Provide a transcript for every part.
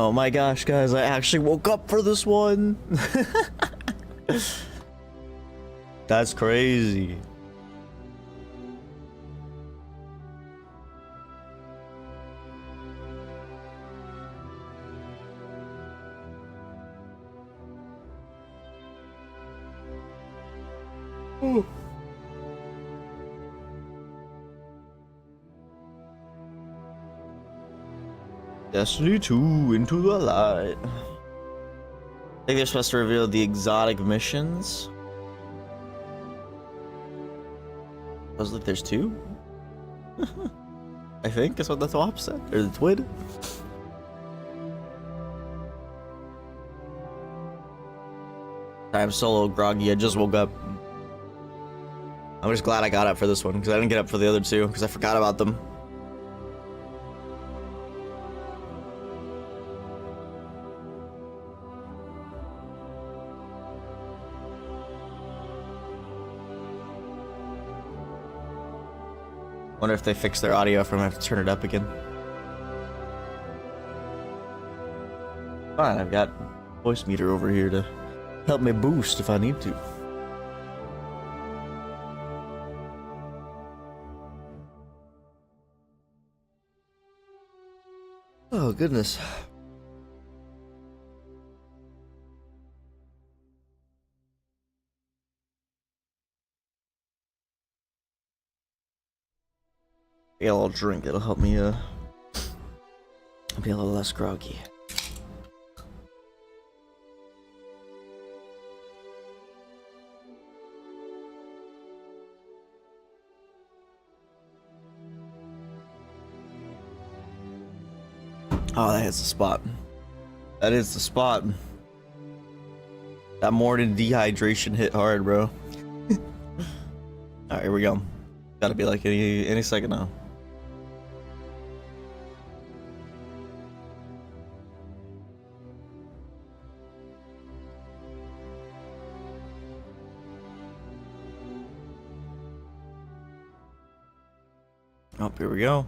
Oh my gosh, guys, I actually woke up for this one. That's crazy. Ooh. Destiny 2 Into the Light. I think they're supposed to reveal the exotic missions. I was like, there's two? I think that's what the top said. Or the twin. I'm so groggy, I just woke up. I'm just glad I got up for this one, because I didn't get up for the other two, because I forgot about them. Wonder if they fix their audio if I'm gonna have to turn it up again. Fine, I've got voice meter over here to help me boost if I need to. Oh goodness. Get a little drink, it'll help me be a little less groggy. Oh, that is the spot. That is the spot. That morning dehydration hit hard, bro. Alright, here we go. Gotta be like any second now. Oh, here we go.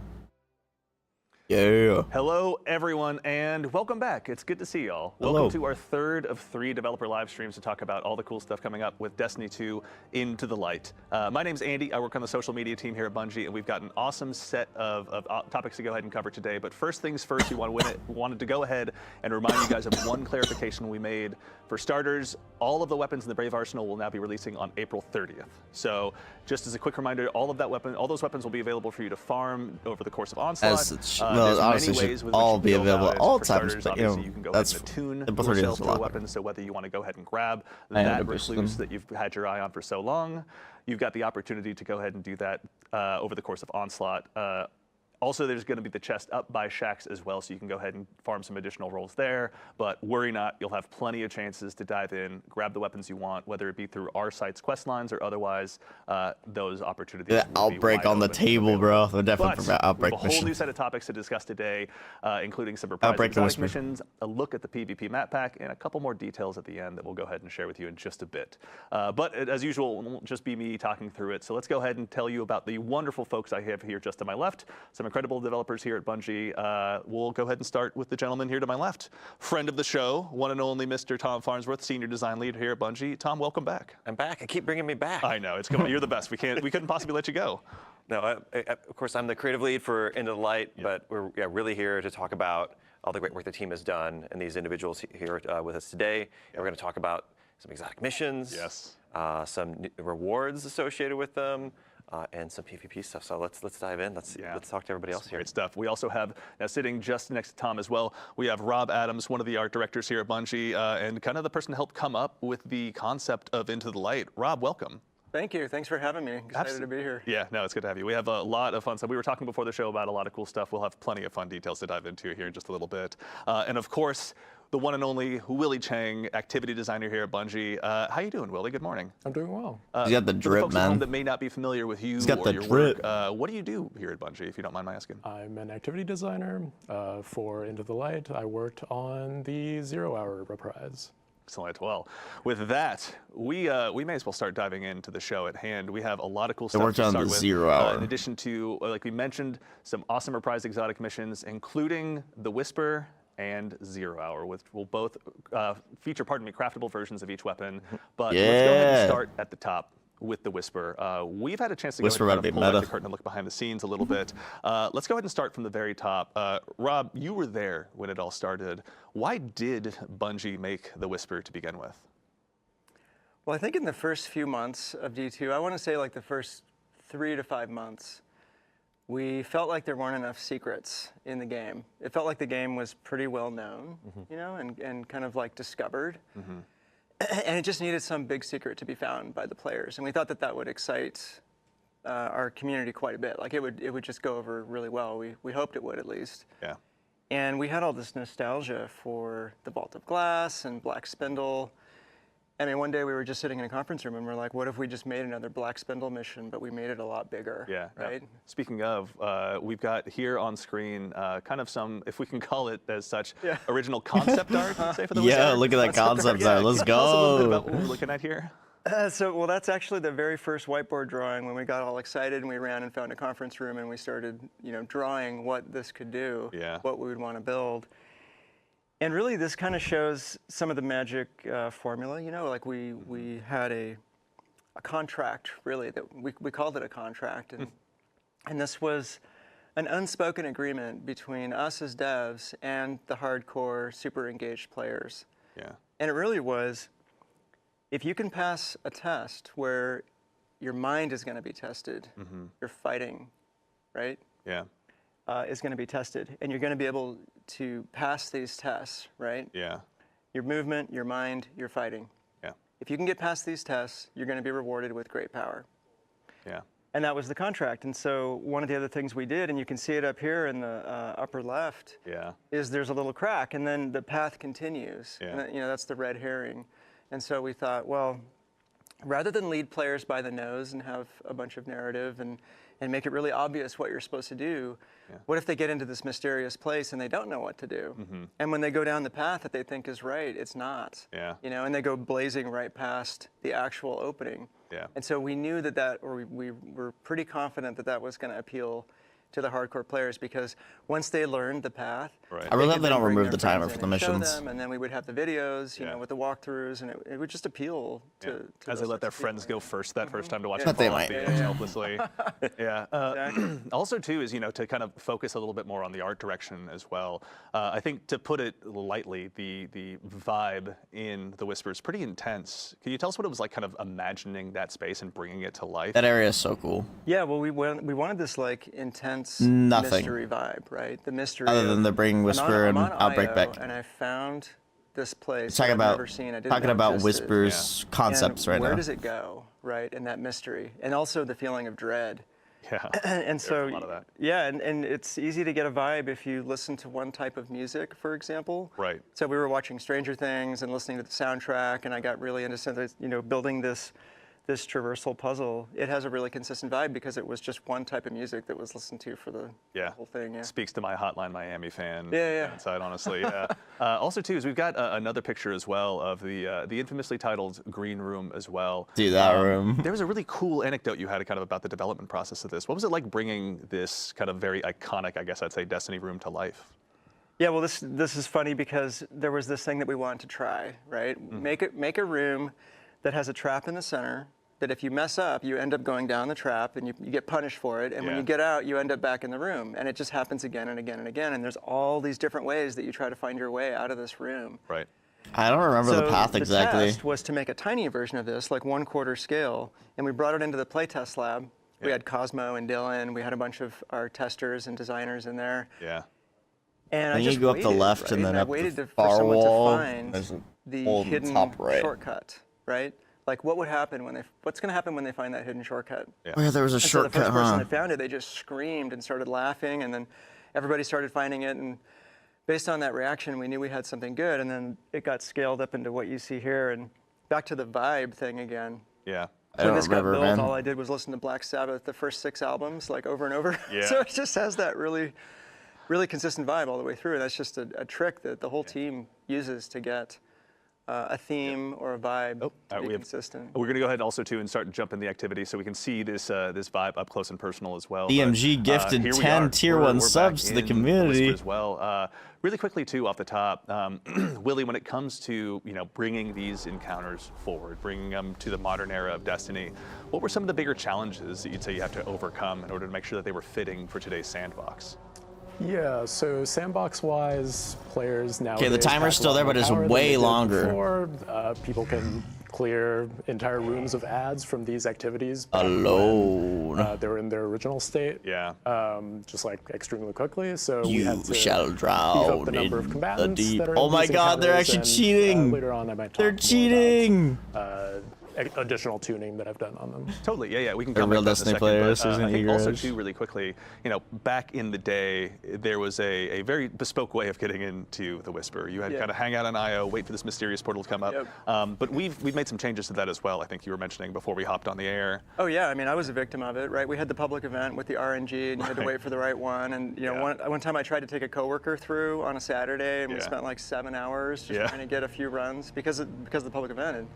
Yeah. Hello, everyone, and welcome back. It's good to see y'all. Welcome to our third of 3 developer live streams to talk about all the cool stuff coming up with Destiny 2 Into the Light. My name's Andy. I work on the social media team here at Bungie, and we've got an awesome set of topics to go ahead and cover today. But first things first, we wanted to go ahead and remind you guys of one clarification we made. For starters, all of the weapons in the Brave Arsenal will now be releasing on April 30th. So, just as a quick reminder, all those weapons will be available for you to farm over the course of Onslaught. Well, honestly, should all be available at all times, but you know, you can go that's ahead and April 30th is a lot weapons. So whether you want to go ahead and grab that recluse that you've had your eye on for so long, you've got the opportunity to go ahead and do that over the course of Onslaught. Also, there's going to be the chest up by Shaxx as well, so you can go ahead and farm some additional rolls there. But worry not, you'll have plenty of chances to dive in, grab the weapons you want, whether it be through our site's quest lines or otherwise. Those opportunities. The outbreak on the table, bro. The definitely from outbreak mission. We have a whole new set of topics to discuss today, including some reprise missions, a look at the PvP map pack, and a couple more details at the end that we'll go ahead and share with you in just a bit. But as usual, it won't just be me talking through it. So let's go ahead and tell you about the wonderful folks I have here just to my left. Some incredible developers here at Bungie. We'll go ahead and start with the gentleman here to my left. Friend of the show, one and only Mr. Tom Farnsworth, Senior Design Lead here at Bungie. Tom, welcome back. I'm back. I keep bringing me back. I know, it's coming. You're the best. We couldn't possibly let you go. No, of course, I'm the creative lead for Into the Light, but we're really here to talk about all the great work the team has done and these individuals here with us today. And we're going to talk about some exotic missions, yes, some rewards associated with them, and some PvP stuff. So let's dive in. Let's talk to everybody else here. Great stuff. We also have, now sitting just next to Tom as well, we have Rob Adams, one of the art directors here at Bungie, and kind of the person to help come up with the concept of Into the Light. Rob, welcome. Thank you. Thanks for having me. Excited to be here. Yeah, no, it's good to have you. We have a lot of fun stuff. We were talking before the show about a lot of cool stuff. We'll have plenty of fun details to dive into here in just a little bit. And of course, the one and only Willie Chang, activity designer here at Bungie. How you doing, Willie? Good morning. I'm doing well. He's got the drip, for folks at man. home that may not be familiar with you got or the your drip. work, what do you do here at Bungie, if you don't mind my asking? I'm an activity designer for Into the Light. I worked on the 0 Hour reprise. Excellent. Well, with that, we may as well start diving into the show at hand. We have a lot of cool stuff to start with. 0 Hour. In addition to, like we mentioned, some awesome reprised exotic missions, including the Whisper and 0 Hour, which will both feature, craftable versions of each weapon. But let's go ahead and start at the top with the Whisper. We've had a chance to go ahead and pull back the curtain and look behind the scenes a little bit. Let's go ahead and start from the very top. Rob, you were there when it all started. Why did Bungie make the Whisper to begin with? Well, I think in the first few months of D2, I want to say like the first 3 to 5 months, we felt like there weren't enough secrets in the game. It felt like the game was pretty well known, you know, and kind of like discovered. And it just needed some big secret to be found by the players. And we thought that that would excite our community quite a bit. Like it would just go over really well. We hoped it would at least. Yeah. And we had all this nostalgia for the Vault of Glass and Black Spindle. I mean, one day we were just sitting in a conference room and we're like, what if we just made another Black Spindle mission, but we made it a lot bigger, right? Yeah. Speaking of, we've got here on screen kind of some, if we can call it as such, original concept art, say, for the Whisper. Yeah, look at that concept art. Let's Can you tell us a little bit go. about what we're looking at here? Well, that's actually the very first whiteboard drawing when we got all excited and we ran and found a conference room and we started, you know, drawing what this could do, what we would want to build. And really, this kind of shows some of the magic formula. You know, like we had a contract, really, that we called it a contract. And this was an unspoken agreement between us as devs and the hardcore, super engaged players. Yeah. And it really was, if you can pass a test where your mind is going to be tested, your fighting, right? Yeah. Is going to be tested, and you're going to be able to pass these tests, right? Yeah. Your movement, your mind, your fighting. Yeah. If you can get past these tests, you're going to be rewarded with great power. Yeah. And that was the contract. And so one of the other things we did, and you can see it up here in the upper left, is there's a little crack, and then the path continues. Yeah. And that, you know, that's the red herring. And so we thought, well, rather than lead players by the nose and have a bunch of narrative and make it really obvious what you're supposed to do, what if they get into this mysterious place and they don't know what to do? And when they go down the path that they think is right, it's not. You know, and they go blazing right past the actual opening. And so we knew or we were pretty confident that that was going to appeal to the hardcore players, because once they learned the path, I really hope they don't remove the timer for the missions. And then we would have the videos, you know, with the walkthroughs, and it would just appeal to as they let their friends go first that first time to watch But they them might. helplessly. Also, too, is, you know, to kind of focus a little bit more on the art direction as well. I think, to put it lightly, the vibe in the Whisper is pretty intense. Can you tell us what it was like, kind of imagining that space and bringing it to life? That area is so cool. Yeah, well, we wanted this like intense mystery vibe, right? The mystery. Other than the Bring Whisper and Outbreak back. And I found this place Talking I've about never seen. I didn't talking know about existed. Whisper's concepts right now. Where does it go, right? In that mystery, and also the feeling of dread. And so, a lot of that. and it's easy to get a vibe if you listen to one type of music, for example. Right. So we were watching Stranger Things and listening to the soundtrack, and I got really into, you know, building this traversal puzzle. It has a really consistent vibe because it was just one type of music that was listened to for the whole thing. Speaks to my Hotline Miami fan inside, honestly. Also, too, is we've got another picture as well of the infamously titled Green Room as well. Dude, that room. There was a really cool anecdote you had kind of about the development process of this. What was it like bringing this kind of very iconic, I guess I'd say, Destiny room to life? Yeah, well, this is funny because there was this thing that we wanted to try, right? Make a room that has a trap in the center, that if you mess up, you end up going down the trap and you get punished for it. And when you get out, you end up back in the room. And it just happens again and again and again. And there's all these different ways that you try to find your way out of this room. Right. I don't remember the path exactly. The test was to make a tiny version of this, like 1/4 scale. And we brought it into the playtest lab. We had Cosmo and Dylan. We had a bunch of our testers and designers in there. And I just you go up the left and then I up waited the for far someone wall. to find There's a the hole in the hidden top right. shortcut, right? Like, what would happen what's going to happen when they find that hidden shortcut? Oh yeah, there was a And shortcut, so the first person huh? that found it, they just screamed and started laughing, and then everybody started finding it, and based on that reaction, we knew we had something good, and then it got scaled up into what you see here, and back to the vibe thing again. Yeah. I don't When this got remember, built, man. all I did was listen to Black Sabbath, the first 6 albums, like over and over. So it just has that really, really consistent vibe all the way through, and that's just a trick that the whole team uses to get a theme or a vibe to be consistent. We're going to go ahead also too and start jumping the activity so we can see this this vibe up close and personal as well. DMG gifted 10 tier 1 subs to the community as well. Really quickly too, off the top, Willie, when it comes to bringing these encounters forward, bringing them to the modern era of Destiny, what were some of the bigger challenges that you'd say you have to overcome in order to make sure that they were fitting for today's sandbox? Yeah, so sandbox-wise, players now. Okay, the timer's still there, but it's way longer. Before. People can clear entire rooms of ads from these activities alone. They were in their original state. Yeah. Just like extremely quickly. So you we had to shall drown beef up the number of combatants that are oh my God, they're actually cheating. Later on, I might talk they're cheating. About, additional tuning that I've done on them. Totally, yeah, we can They're come real back to that in a Destiny second, players. but, I think also garage. too, really quickly, back in the day, there was a very bespoke way of getting into the Whisper. You had kind of hang out on IO, wait for this mysterious portal to come up. Yep. But we've made some changes to that as well. I think you were mentioning before we hopped on the air. Oh yeah, I mean I was a victim of it, right? We had the public event with the RNG, and you had to wait for the right one. And one time I tried to take a coworker through on a Saturday, and we spent like 7 hours just trying to get a few runs because of the public event.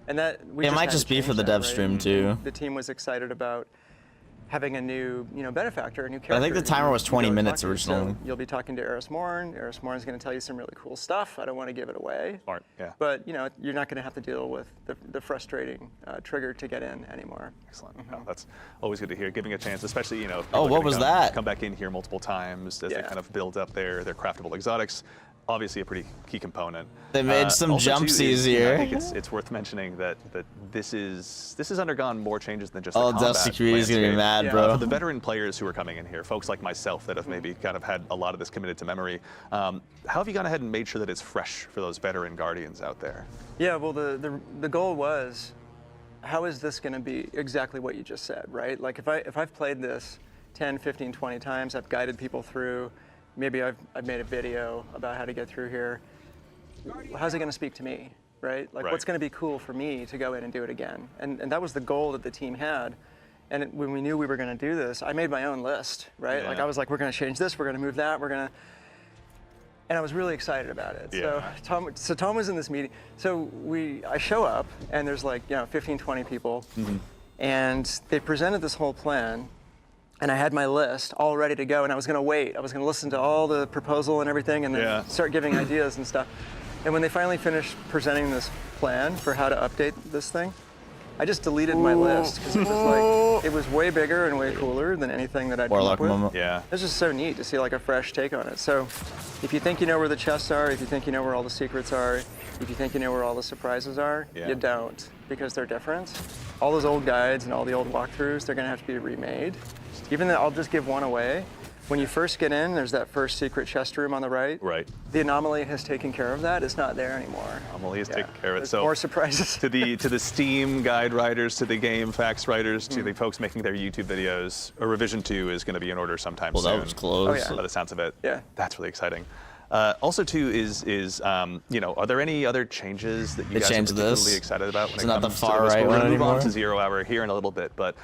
And that it might just be for the Devstream too. The team was excited about having a new, benefactor, a new character. I think the timer was 20 minutes originally. So you'll be talking to Eris Morn. Eris Morn is going to tell you some really cool stuff. I don't want to give it away. Smart, yeah. But you're not going to have to deal with the frustrating trigger to get in anymore. Excellent. Oh, that's always good to hear. Giving a chance, especially if oh, what was that? Come back in here multiple times as they kind of build up their craftable exotics. Obviously a pretty key component. They made some jumps easier. I think it's worth mentioning that this has undergone more changes than just the combat Dusty Security's gonna be mad, bro. For the veteran players who are coming in here, folks like myself that have maybe kind of had a lot of this committed to memory, how have you gone ahead and made sure that it's fresh for those veteran Guardians out there? Yeah, well the goal was, how is this gonna be exactly what you just said, right? Like if I've played this 10, 15, 20 times, I've guided people through, maybe I've made a video about how to get through here. How's it going to speak to me, right? Like, what's going to be cool for me to go in and do it again? And that was the goal that the team had. And when we knew we were going to do this, I made my own list, right? Yeah. Like, I was like, we're going to change this, we're going to move that, and I was really excited about it. Yeah. So Tom was in this meeting. So I show up, and there's like 15, 20 people, and they presented this whole plan. And I had my list all ready to go, and I was going to wait. I was going to listen to all the proposal and everything, and then start giving ideas and stuff. And when they finally finished presenting this plan for how to update this thing, I just deleted my list because it was way bigger and way cooler than anything that I'd come up with. Moment. Yeah. It's just so neat to see like a fresh take on it. So if you think you know where the chests are, if you think you know where all the secrets are, if you think you know where all the surprises are, you don't, because they're different. All those old guides and all the old walkthroughs, they're going to have to be remade. Even though I'll just give one away. When you first get in, there's that first secret chest room on the right. Right. The anomaly has taken care of that. It's not there anymore. Anomaly has taken care of it. There's So more surprises. to the Steam guide writers, to the game facts writers, to the folks making their YouTube videos, a revision 2 is going to be in order sometime soon. That was close. Oh, yeah. By the sounds of it. Yeah. That's really exciting. Also, too, are there any other changes that you guys are particularly excited about when it not comes the far to this? right We're one going to move on anymore? to 0 Hour here in a little bit, but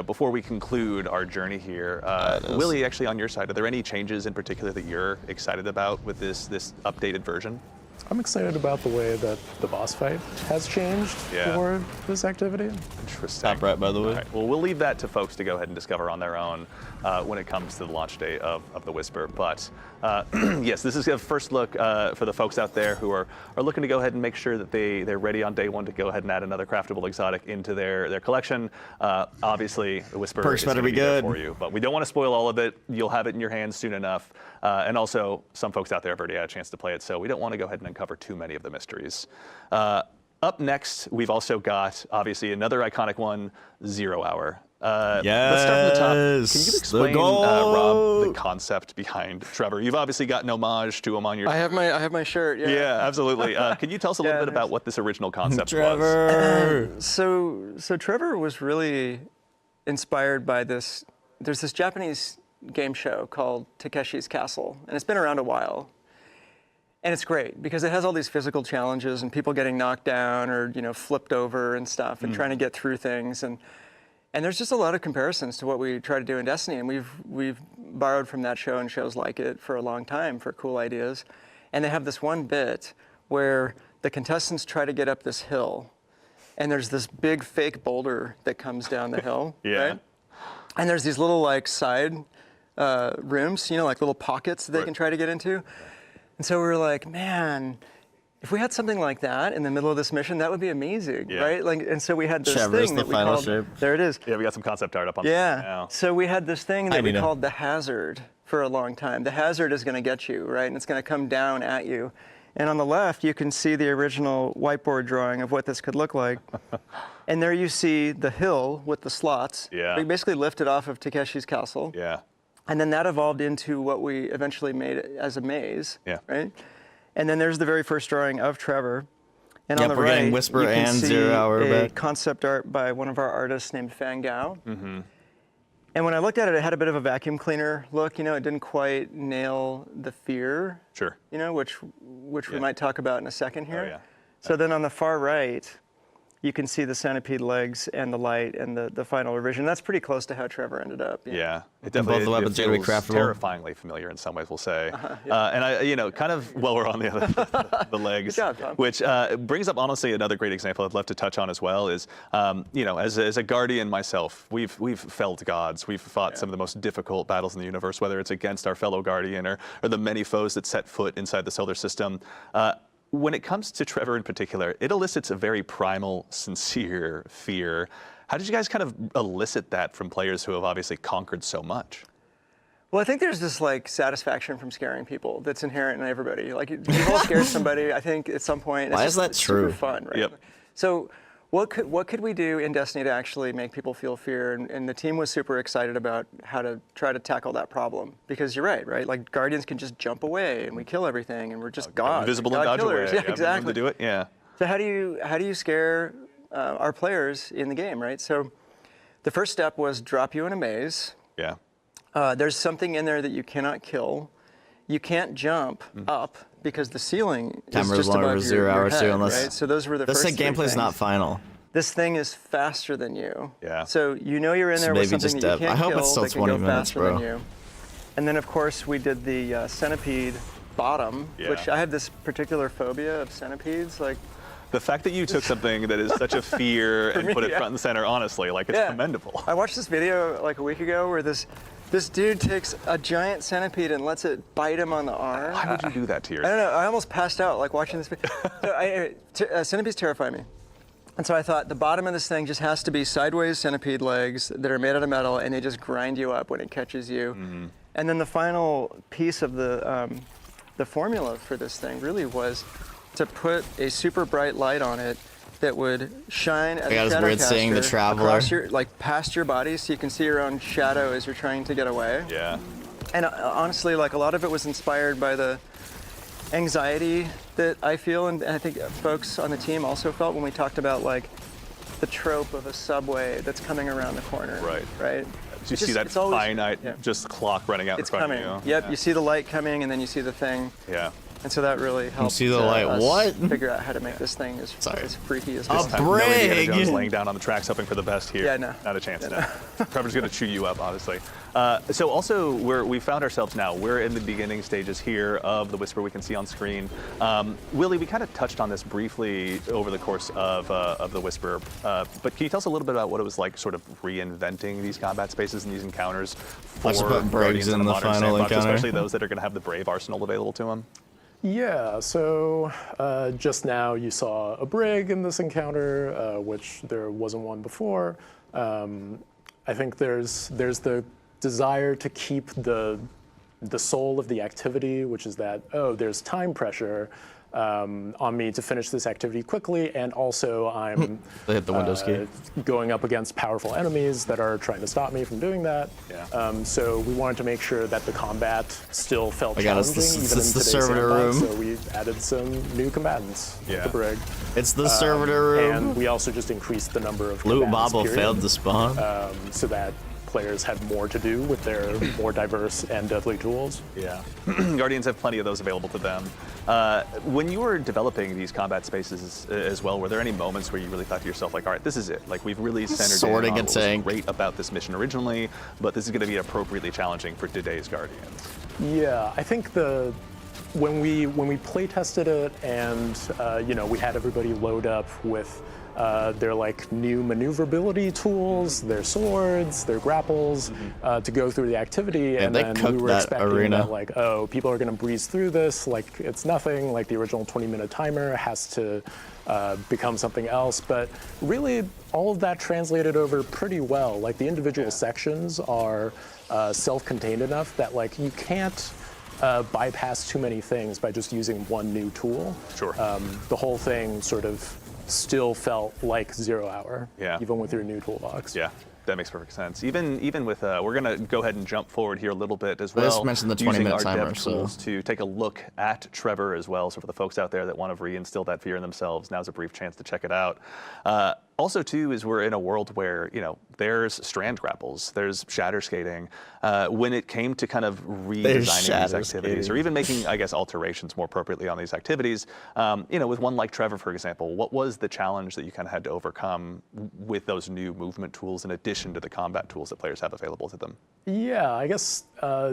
before we conclude our journey here, Willie, actually on your side, are there any changes in particular that you're excited about with this updated version? I'm excited about the way that the boss fight has changed for this activity. Interesting. Top right, by the way. All right. Well, we'll leave that to folks to go ahead and discover on their own when it comes to the launch date of the Whisper. But yes, this is a first look for the folks out there who are looking to go ahead and make sure that they're ready on day one to go ahead and add another craftable exotic into their collection. Obviously, the Whisper Perks is better going to be be there good. for you, but we don't want to spoil all of it. You'll have it in your hands soon enough. And also, some folks out there have already had a chance to play it, so we don't want to go ahead and uncover too many of the mysteries. Up next, we've also got, obviously, another iconic one, 0 Hour. Let's start from the top. Can you explain, Rob, the concept behind Trevor? You've obviously got an homage to him on your... I have my shirt, yeah. Yeah, absolutely. Can you tell us a little bit about what this original concept Trevor. was? So Trevor was really inspired by this. There's this Japanese game show called Takeshi's Castle, and it's been around a while. And it's great because it has all these physical challenges and people getting knocked down or flipped over and stuff and trying to get through things. And there's just a lot of comparisons to what we try to do in Destiny, and we've borrowed from that show and shows like it for a long time for cool ideas. And they have this one bit where the contestants try to get up this hill, and there's this big fake boulder that comes down the hill, right? And there's these little like side rooms, you know, like little pockets that they can try to get into. And so we were like, man, if we had something like that in the middle of this mission, that would be amazing, right? Like, and so we had this thing that we called, there it is. Yeah, we got some concept art up on now. So we had this thing that we called the hazard for a long time. The hazard is going to get you, right? And it's going to come down at you. And on the left, you can see the original whiteboard drawing of what this could look like. And there you see the hill with the slots. Yeah. We basically lifted off of Takeshi's castle. Yeah. And then that evolved into what we eventually made as a maze, right? And then there's the very first drawing of Trevor. And on the we're right, getting Whisper you can and see 0 Hour a back. concept art by one of our artists named Fan Gao. And when I looked at it, it had a bit of a vacuum cleaner look. You know, it didn't quite nail the fear. You know, which we might talk about in a second here. So then on the far right, you can see the centipede legs and the light and the final revision. That's pretty close to how Trevor ended up. Yeah, it definitely both the weapons are gonna be feels craftable. terrifyingly familiar in some ways, we'll say. And I, you know, kind of while we're on the legs, Good job, Tom. which brings up honestly another great example I'd love to touch on as well is, you know, as a guardian myself, we've felled gods, we've fought some of the most difficult battles in the universe, whether it's against our fellow guardian or the many foes that set foot inside the solar system. When it comes to Trevor in particular, it elicits a very primal, sincere fear. How did you guys kind of elicit that from players who have obviously conquered so much? Well, I think there's this like satisfaction from scaring people that's inherent in everybody. Like you've all scared somebody, I think, at some point. Why is that it's true? Super fun, right? So what could we do in Destiny to actually make people feel fear? And the team was super excited about how to try to tackle that problem. Because you're right? Like Guardians can just jump away and we kill everything and we're just gods. Invisible and dodge away. Yeah, exactly. To do it, yeah. So how do you scare our players in the game, right? So the first step was drop you in a maze. Yeah. There's something in there that you cannot kill. You can't jump up because the ceiling is just above your head, right? So those were the first three things. Gameplay's not final. This thing is faster than you. Yeah. So you know you're in there with something that you can't kill. I hope it's still that can 20 go minutes, faster bro. than you. And then of course we did the centipede bottom, which I have this particular phobia of centipedes. Like the fact that you took something that is such a fear and put it front and center, honestly, like it's commendable. I watched this video like a week ago where this dude takes a giant centipede and lets it bite him on the arm. Why would you do that to yourself? I don't know. I almost passed out like watching this video. So centipedes terrify me. And so I thought the bottom of this thing just has to be sideways centipede legs that are made out of metal and they just grind you up when it catches you. And then the final piece of the formula for this thing really was to put a super bright light on it that would shine as a shadowcaster across your, like past your body, so you can see your own shadow as you're trying to get away. Yeah. And honestly, like a lot of it was inspired by the anxiety that I feel, and I think folks on the team also felt when we talked about like the trope of a subway that's coming around the corner. Right. So you see that finite just clock running out in front of you. Yep. You see the light coming, and then you see the thing. Yeah. And so that really helped see the light. us figure out how to make this thing as freaky as possible. No Indiana Jones laying down on the tracks hoping for the best here. Yeah, no. Not a chance, no. Trevor's going to chew you up, honestly. So also, we found ourselves now, we're in the beginning stages here of the Whisper we can see on screen. Willie, we kind of touched on this briefly over the course of the Whisper, but can you tell us a little bit about what it was like sort of reinventing these combat spaces and these encounters for Guardians in the modern sandbox, especially those that are going to have the Brave arsenal available to them? Yeah, so just now you saw a brig in this encounter, which there wasn't one before. I think there's the desire to keep the soul of the activity, which is that, oh, there's time pressure on me to finish this activity quickly, and also I'm they hit the Windows key. Going up against powerful enemies that are trying to stop me from doing that. So we wanted to make sure that the combat still felt challenging, even in today's servitor sandbox, room. so we added some new combatants with the brig. It's the servitor room. And we also just increased the number of Loot combatants, Bobble failed to spawn. so that players had more to do with their more diverse and deadly tools. Yeah, Guardians have plenty of those available to them. When you were developing these combat spaces as well, were there any moments where you really thought to yourself, like, all right, this is it. Like, we've really centered in on what was great about this mission originally, but this is going to be appropriately challenging for today's Guardians. Yeah, I think the when we play tested it, and we had everybody load up with their like new maneuverability tools, their swords, their grapples, to go through the activity, and then we were expecting that like, oh, people are going to breeze through this like it's nothing, like the original 20-minute timer has to become something else. But really, all of that translated over pretty well. Like the individual sections are self-contained enough that like you can't bypass too many things by just using one new tool. Sure. The whole thing sort of still felt like 0 hour, even with your new toolbox. Yeah, that makes perfect sense. Even with, we're gonna go ahead and jump forward here a little bit as well. Just mentioned the 20-minute timer, dev tools to take a look at Trevor as well. So for the folks out there that want to reinstill that fear in themselves, now's a brief chance to check it out. Also, too, is we're in a world where, there's strand grapples, there's shatter skating. When it came to kind of redesigning these activities, or even making, I guess, alterations more appropriately on these activities, with one like Trevor, for example, what was the challenge that you kind of had to overcome with those new movement tools in addition to the combat tools that players have available to them? Yeah, I guess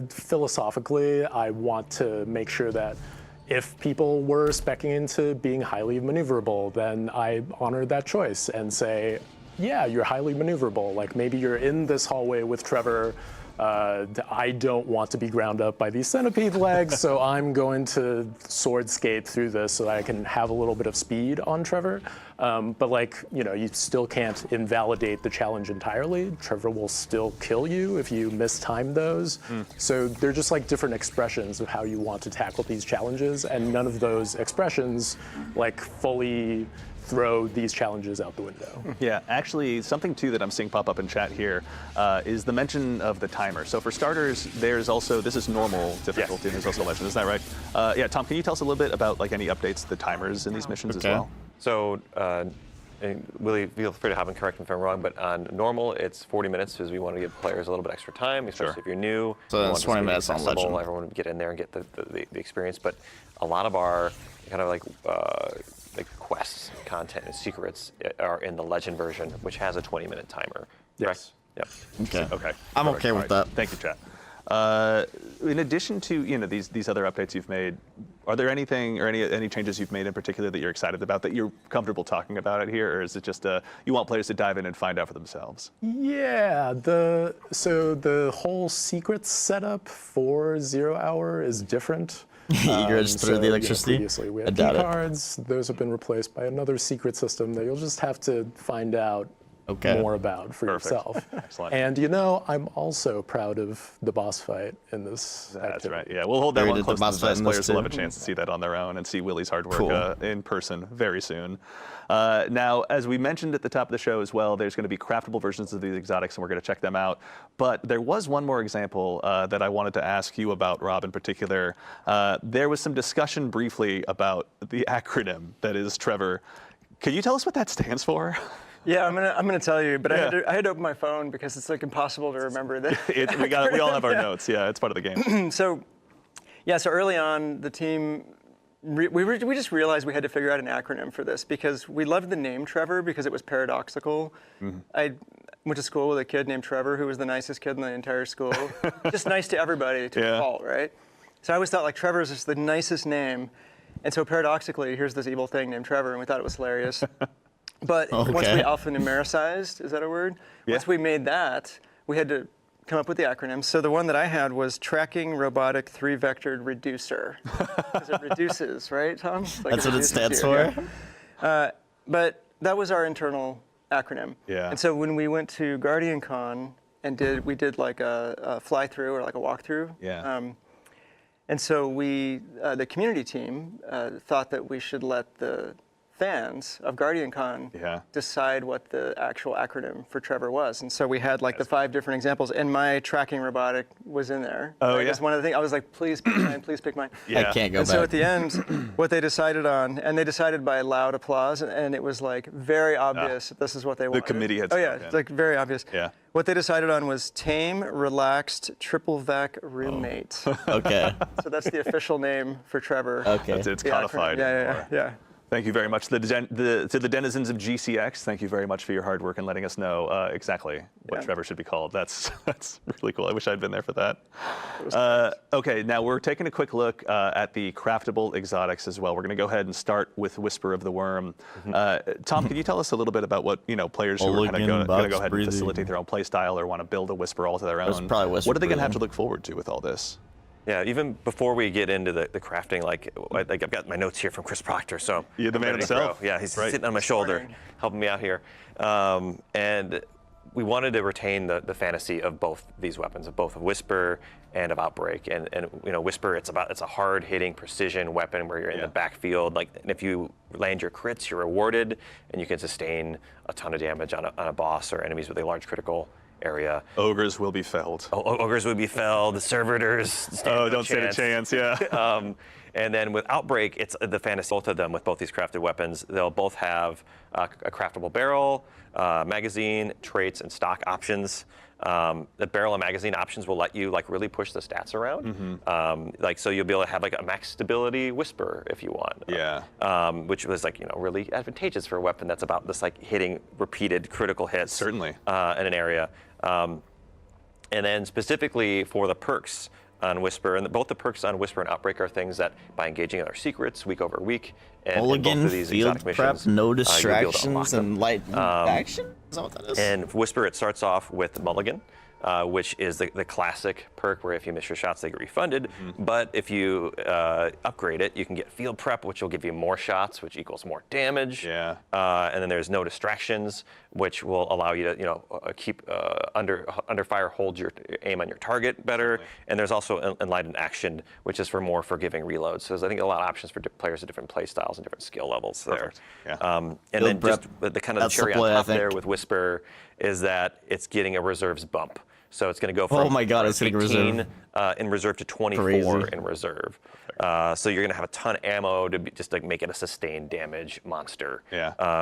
philosophically, I want to make sure that if people were speccing into being highly maneuverable, then I honor that choice and say, yeah, you're highly maneuverable. Like maybe you're in this hallway with Trevor. I don't want to be ground up by these centipede legs, so I'm going to sword skate through this so that I can have a little bit of speed on Trevor. But like, you still can't invalidate the challenge entirely. Trevor will still kill you if you mistime those. So they're just like different expressions of how you want to tackle these challenges, and none of those expressions like fully throw these challenges out the window. Yeah, actually, something too that I'm seeing pop up in chat here is the mention of the timer. So for starters, there's also, this is normal difficulty, and there's also legend, isn't that right? Yeah, Tom, can you tell us a little bit about like any updates to the timers in these missions as well? So, and Willie, feel free to have him correct me if I'm wrong, but on normal, it's 40 minutes because we want to give players a little bit extra time, especially if you're new. So that's 20 minutes on legend. Everyone would get in there and get the experience. But a lot of our kind of like quests, content, and secrets are in the legend version, which has a 20-minute timer. Yes. Yep. Okay. I'm okay with that. Thank you, chat. In addition to these other updates you've made, are there anything or any changes you've made in particular that you're excited about that you're comfortable talking about it here, or is it just you want players to dive in and find out for themselves? Yeah, so the whole secrets setup for 0 hour is different. You're just through the electricity? Previously we had key cards. Those have been replaced by another secret system that you'll just have to find out more about for yourself. Excellent. And I'm also proud of the boss fight in this That's right, yeah. We'll hold that one close to the vest. Players will have a chance to see that on their own and see Willie's hard work in person very soon. Now, as we mentioned at the top of the show as well, there's going to be craftable versions of these exotics, and we're going to check them out. But there was one more example that I wanted to ask you about, Rob, in particular. There was some discussion briefly about the acronym that is Trevor. Can you tell us what that stands for? Yeah, I'm gonna tell you, but I had to open my phone because it's like impossible to remember that. We all have our notes. Yeah, it's part of the game. So early on, the team we just realized we had to figure out an acronym for this because we loved the name Trevor because it was paradoxical. I went to school with a kid named Trevor who was the nicest kid in the entire school, just nice to everybody to a fault, right? So I always thought like Trevor is just the nicest name, and so paradoxically, here's this evil thing named Trevor, and we thought it was hilarious. But once we alphanumericized, is that a word? Yeah. Once we made that, we had to come up with the acronym. So the one that I had was Tracking Robotic 3-Vectored Reducer. Because it reduces, right, Tom? Like that's what it stands for? But that was our internal acronym. Yeah. And so when we went to GuardianCon and we did like a fly-through or like a walkthrough. Yeah. And so the community team thought that we should let the fans of GuardianCon decide what the actual acronym for Trevor was. And so we had like the 5 different examples, and my tracking robotic was in there. Oh, yeah. That's one of the things. I was like, please pick mine, please pick mine. I can't go back. So at the end, what they decided on, and they decided by loud applause, and it was like very obvious that this is what they wanted. The committee had spoken. It's like very obvious. Yeah. What they decided on was tame, relaxed, triple-vec roommate. Okay. So that's the official name for Trevor. Okay. It's codified. Yeah. Thank you very much to the denizens of GCX. Thank you very much for your hard work and letting us know exactly what Trevor should be called. That's really cool. I wish I'd been there for that. Okay, now we're taking a quick look at the craftable exotics as well. We're going to go ahead and start with Whisper of the Worm. Tom, can you tell us a little bit about what players who are kind of going to go ahead and facilitate their own play style or want to build a Whisper all to their own? What are they going to have to look forward to with all this? Yeah, even before we get into the crafting, like I've got my notes here from Chris Proctor, so you're the man himself. Yeah, he's sitting on my shoulder, helping me out here, and we wanted to retain the fantasy of both these weapons, of both of Whisper and of Outbreak. And Whisper, it's a hard-hitting precision weapon where you're in the backfield. Like, and if you land your crits, you're rewarded, and you can sustain a ton of damage on a boss or enemies with a large critical area. Ogres will be felled. Ogres will be felled. The servitors. Don't stand a chance. Yeah. And then with Outbreak, it's the fantasy. Both of them with both these crafted weapons, they'll both have a craftable barrel, magazine, traits, and stock options. The barrel and magazine options will let you really push the stats around. So you'll be able to have a max stability Whisper if you want. Yeah. Which was really advantageous for a weapon that's about this hitting repeated critical hits. Certainly. In an area. And then specifically for the perks on Whisper, and both the perks on Whisper and Outbreak are things that by engaging in our secrets week over week, and both of these exotic missions, no distractions, and light action? Is that what that is? And Whisper, it starts off with Mulligan, which is the classic perk where if you miss your shots, they get refunded. But if you upgrade it, you can get Field Prep, which will give you more shots, which equals more damage. Yeah. And then there's No Distractions, which will allow you to keep under fire, hold your aim on your target better. Certainly. And there's also Enlightened Action, which is for more forgiving reloads. So there's, I think, a lot of options for players at different play styles and different skill levels there. Yeah. And then just the kind of the cherry on top there with Whisper is that it's getting a reserves bump. So it's going to go from 18 in reserve to 24 in reserve. So you're going to have a ton of ammo to just make it a sustained damage monster,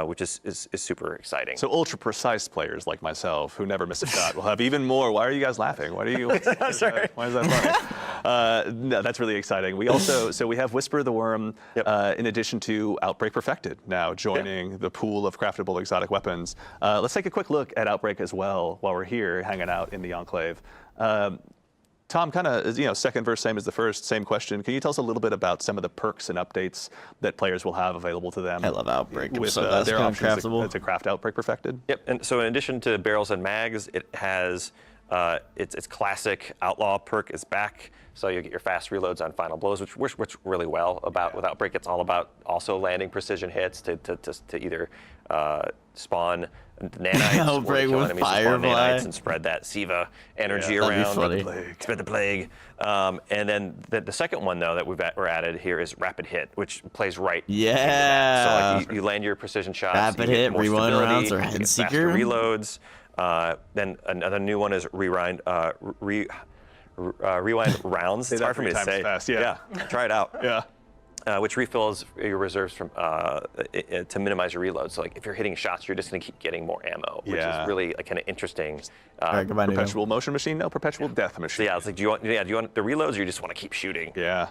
which is super exciting. So ultra precise players like myself who never miss a shot will have even more. Why are you guys laughing? Why are you? Sorry. Why is that funny? No, that's really exciting. We also we have Whisper of the Worm in addition to Outbreak Perfected now joining the pool of craftable exotic weapons. Let's take a quick look at Outbreak as well while we're here hanging out in the Enclave. Tom, kind of, second verse, same as the first, same question. Can you tell us a little bit about some of the perks and updates that players will have available to them? I love Outbreak. With so their options to craft Outbreak Perfected? Yep, and so in addition to barrels and mags, it has its classic Outlaw perk is back. So you get your fast reloads on final blows, which works really well with Outbreak. It's all about also landing precision hits to either spawn nanites or kill enemies with spawn nanites and spread that Siva energy around. Spread the plague. And then the second one though that we're added here is Rapid Hit, which plays right. Yeah. So you land your precision shots. Rapid Hit, rewind rounds, or Head Seeker. Reloads. Then another new one is rewind rounds. It's hard for me to say. Fast, Try it out. Yeah. Which refills your reserves from to minimize your reload. So if you're hitting shots, you're just going to keep getting more ammo, which is really kind of interesting. Perpetual motion machine, no perpetual death machine. So it's do you want the reloads, or you just want to keep shooting? Yeah.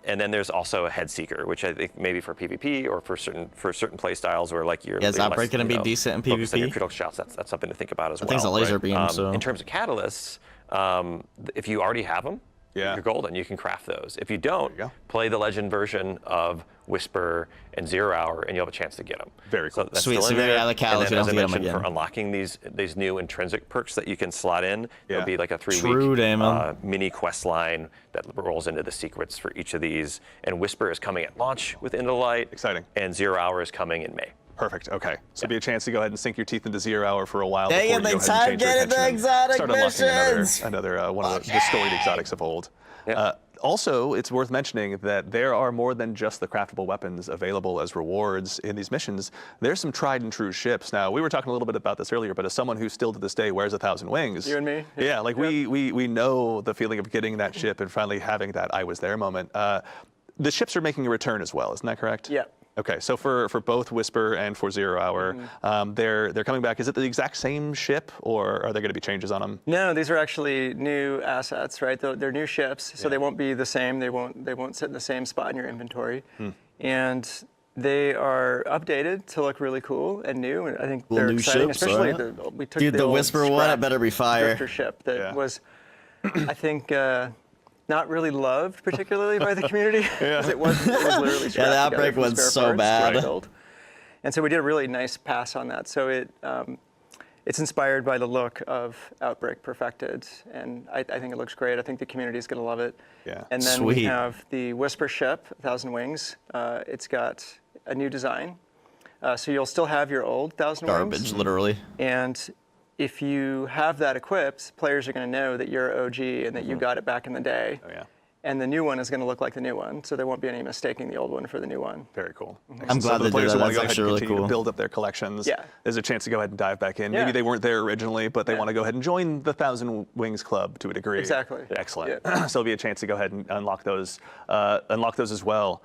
And then there's also a Head Seeker, which I think maybe for PvP or for certain play styles where you're. Is Outbreak going to be decent in PvP? On your critical shots, that's something to think about as well. I think it's a laser beam. So in terms of catalysts, if you already have them, you're golden. You can craft those. If you don't, play the legend version of Whisper and 0 Hour, and you'll have a chance to get them. Very cool. So that's sweet. So there. the catalyst, and then, as I get mentioned, them again. for unlocking these new intrinsic perks that you can slot in, there'll be like a 3-week mini quest line that rolls into the secrets for each of these. And Whisper is coming at launch with Into the Light. Exciting. And 0 Hour is coming in May. Perfect. Okay. So be a chance to go ahead and sink your teeth into 0 Hour for a while before you go ahead and change your attention the exotic start unlocking missions. another one of the storied exotics of old. Also, it's worth mentioning that there are more than just the craftable weapons available as rewards in these missions. There's some tried and true ships. Now, we were talking a little bit about this earlier, but as someone who still to this day wears 1,000 wings. You and me? Yeah, we know the feeling of getting that ship and finally having that I was there moment. The ships are making a return as well, isn't that correct? Yeah. Okay, so for both Whisper and for 0 Hour, they're coming back. Is it the exact same ship, or are there going to be changes on them? No, these are actually new assets, right? They're new ships, so they won't be the same. They won't sit in the same spot in your inventory. And They are updated to look really cool and new, and I think Cool they're new exciting. ships, Especially right? we took Dude, the old Whisper one, it scrap better be fire. drifter ship that was, I think, not really loved particularly by the community. It was literally scrapped the together Outbreak from one's spare so parts, bad. built. And so we did a really nice pass on that. So it's inspired by the look of Outbreak Perfected, and I think it looks great. I think the community is going to love it. Yeah. And then we Sweet. have the Whisper ship, 1,000 Wings. It's got a new design. So you'll still have your old 1,000 Wings. Garbage, literally. And if you have that equipped, players are going to know that you're OG and that you got it back in the day. Oh, yeah. And the new one is going to look like the new one, so there won't be any mistaking the old one for the new one. Very cool. I'm glad so they the players did who that. want to go That's ahead actually and really continue cool. to build up their collections, Yeah. there's a chance to go ahead and dive back in. Maybe Yeah. they weren't there originally, but they Yeah. want to go ahead and join the 1,000 Wings Club to a degree. Exactly. Excellent. Yeah. So it'll be a chance to go ahead and unlock those as well.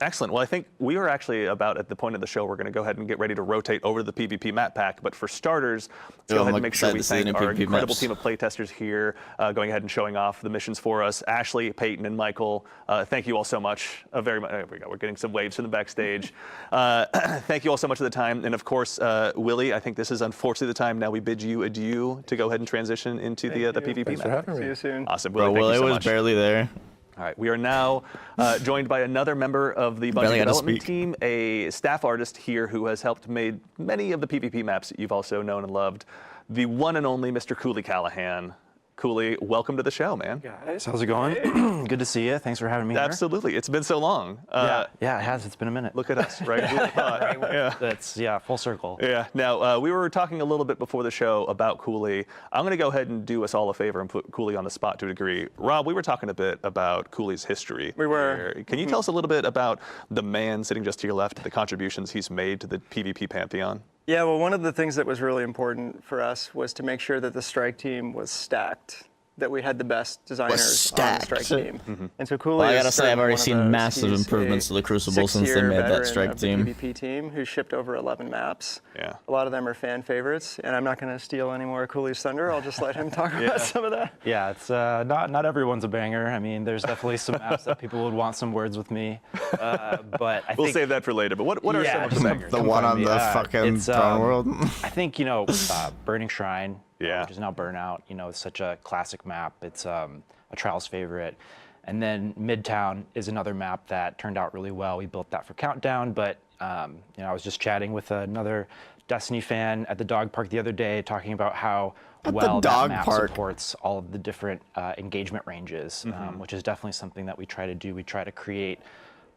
Excellent. Well, I think we are actually about at the point of the show we're going to go ahead and get ready to rotate over to the PvP map pack. But for starters, let's go ahead and make sure we thank our incredible team of playtesters here, going ahead and showing off the missions for us. Ashley, Peyton, and Michael, thank you all so much. Very much. There we go. We're getting some waves from the backstage. Thank you all so much for the time. And of course, Willie, I think this is unfortunately the time now we bid you adieu to go ahead and transition into the PvP Thanks map. for having me. See you soon. Awesome. Bro, Willie, thank you Willie so was much. barely there. All right, we are now joined by another member of the Barely Bungie got to development speak. team, a staff artist here who has helped made many of the PvP maps that you've also known and loved, the one and only Mr. Cooley Callahan. Cooley, welcome to the show, man. Guys, how's it going? Good to see you. Thanks for having me here. Absolutely, it's been so long. Yeah, it has. It's been a minute. Look at us, right? Who would've thought? Yeah. That's full circle. Yeah. Now, we were talking a little bit before the show about Cooley. I'm going to go ahead and do us all a favor and put Cooley on the spot to a degree. Rob, we were talking a bit about Cooley's history. We were. Here. Can you tell us a little bit about the man sitting just to your left, the contributions he's made to the PvP pantheon? Yeah, well, one of the things that was really important for us was to make sure that the strike team was stacked, that we had the best designers on the strike team. And so Cooley Well, I is gotta say, I've certainly already one of seen those. massive He's improvements to the Crucible since they 6-year made that veteran strike of the team. PvP team who shipped over 11 maps. Yeah. A lot of them are fan favorites, and I'm not going to steal any more of Cooley's thunder. I'll just let him talk about some of that. Yeah, it's not everyone's a banger. I mean, there's definitely some maps that people would want some words with me. But I We'll think, save that for later. But what are some of the just bangers? The come one find on me. the fucking It's, Throne World. I think, Burning Shrine, Yeah. which is now Burnout, it's such a classic map. It's a Trials favorite. And then Midtown is another map that turned out really well. We built that for Countdown, but I was just chatting with another Destiny fan at the dog park the other day, talking about how well that dog map park? supports all of the different engagement ranges, which is definitely something that we try to do. We try to create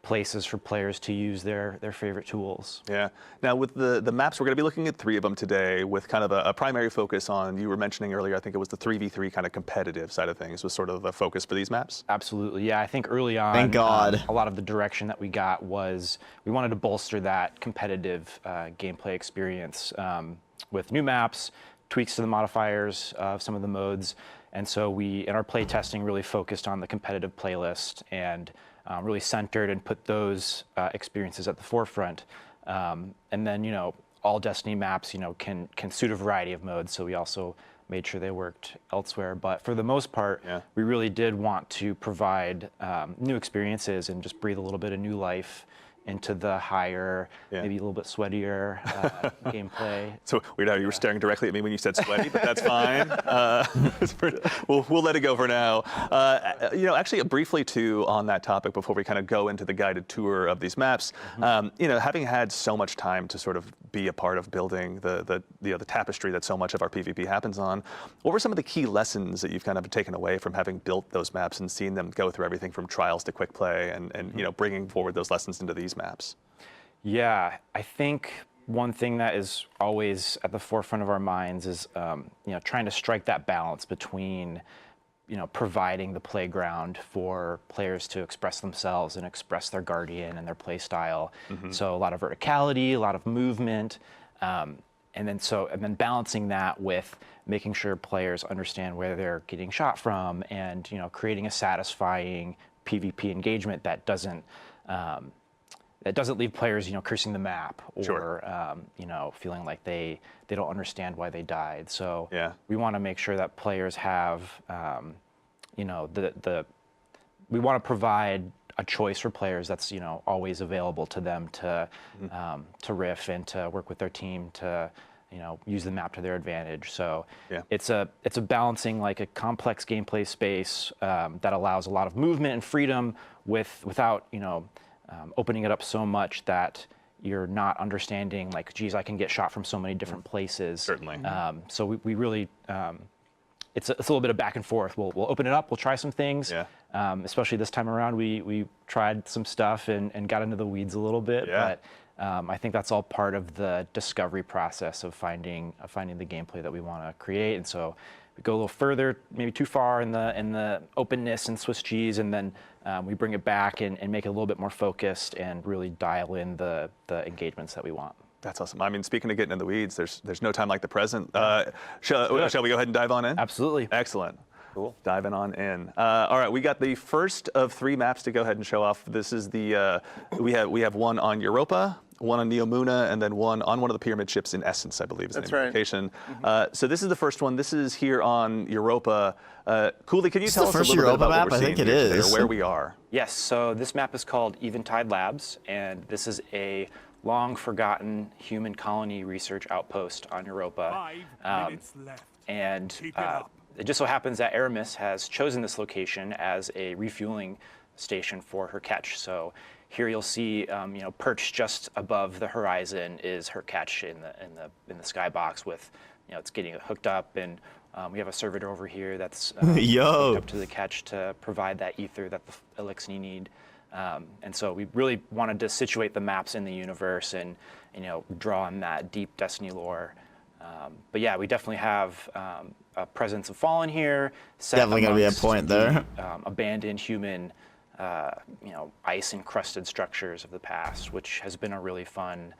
places for players to use their favorite tools. Yeah. Now with the maps, we're going to be looking at 3 of them today with kind of a primary focus on, you were mentioning earlier, I think it was the 3v3 kind of competitive side of things was sort of the focus for these maps. Absolutely, yeah. I think early on, Thank God. A lot of the direction that we got was we wanted to bolster that competitive gameplay experience with new maps, tweaks to the modifiers of some of the modes, and so we, in our play testing, really focused on the competitive playlist and really centered and put those experiences at the forefront. And then, all Destiny maps, can suit a variety of modes. So we also made sure they worked elsewhere. But for the most part, we really did want to provide new experiences and just breathe a little bit of new life into the higher, maybe a little bit sweatier gameplay. So weird how you were staring directly at me when you said sweaty, but that's fine. We'll let it go for now. Actually, briefly too on that topic before we kind of go into the guided tour of these maps. Having had so much time to sort of be a part of building the tapestry that so much of our PvP happens on, what were some of the key lessons that you've kind of taken away from having built those maps and seen them go through everything from trials to quick play and bringing forward those lessons into these maps? Yeah, I think one thing that is always at the forefront of our minds is, trying to strike that balance between, providing the playground for players to express themselves and express their Guardian and their play style. So a lot of verticality, a lot of movement, and then balancing that with making sure players understand where they're getting shot from, and creating a satisfying PvP engagement that doesn't leave players, cursing the map or, feeling like they don't understand why they died. So we want to make sure that players have, we want to provide a choice for players that's always available to them to riff and to work with their team to use the map to their advantage. So it's a balancing like a complex gameplay space that allows a lot of movement and freedom without opening it up so much that you're not understanding like, geez, I can get shot from so many different places. Certainly. So we really it's a little bit of back and forth. We'll open it up. We'll try some things. Yeah. Especially this time around, we tried some stuff and got into the weeds a little bit. Yeah. But I think that's all part of the discovery process of finding the gameplay that we want to create. And so we go a little further, maybe too far in the openness and Swiss cheese, and then we bring it back and make it a little bit more focused and really dial in the engagements that we want. That's awesome. I mean, speaking of getting in the weeds, there's no time like the present. Shall we go ahead and dive on in? Absolutely. Excellent. Cool. Diving on in. All right, we got the first of 3 maps to go ahead and show off. This is the we have one on Europa, one on Neomuna, and then one on one of the pyramid ships in Essence, I believe is the name of the location. So this is the first one. This is here on Europa. Cooley, can you tell us a little bit about what we're seeing here today, or where we are? Yes. So this map is called Eventide Labs, and this is a long-forgotten human colony research outpost on Europa. 5 minutes left. And Keep it up. it just so happens that Aramis has chosen this location as a refueling station for her catch. So here you'll see, perched just above the horizon is her catch in the skybox with, it's getting hooked up, and we have a servitor over here that's hooked up to the catch to provide that ether that the Elixni need. And so we really wanted to situate the maps in the universe and, draw on that deep Destiny lore. But yeah, we definitely have a presence of Fallen here. Definitely going to be a point there. Abandoned human, ice-encrusted structures of the past, which has been a really fun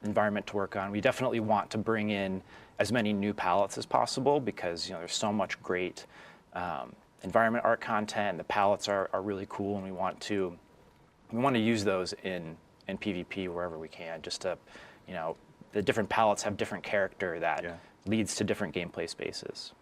environment to work on. We definitely want to bring in as many new palettes as possible because, there's so much great environment art content. The palettes are really cool, and we want to use those in PvP wherever we can, just to, the different palettes have different character that leads to different gameplay spaces.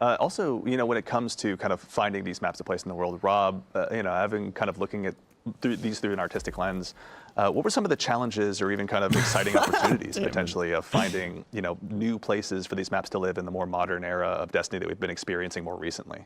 Also, when it comes to kind of finding these maps of place in the world, Rob, having kind of looking at through an artistic lens, what were some of the challenges or even kind of exciting opportunities potentially of finding, new places for these maps to live in the more modern era of Destiny that we've been experiencing more recently?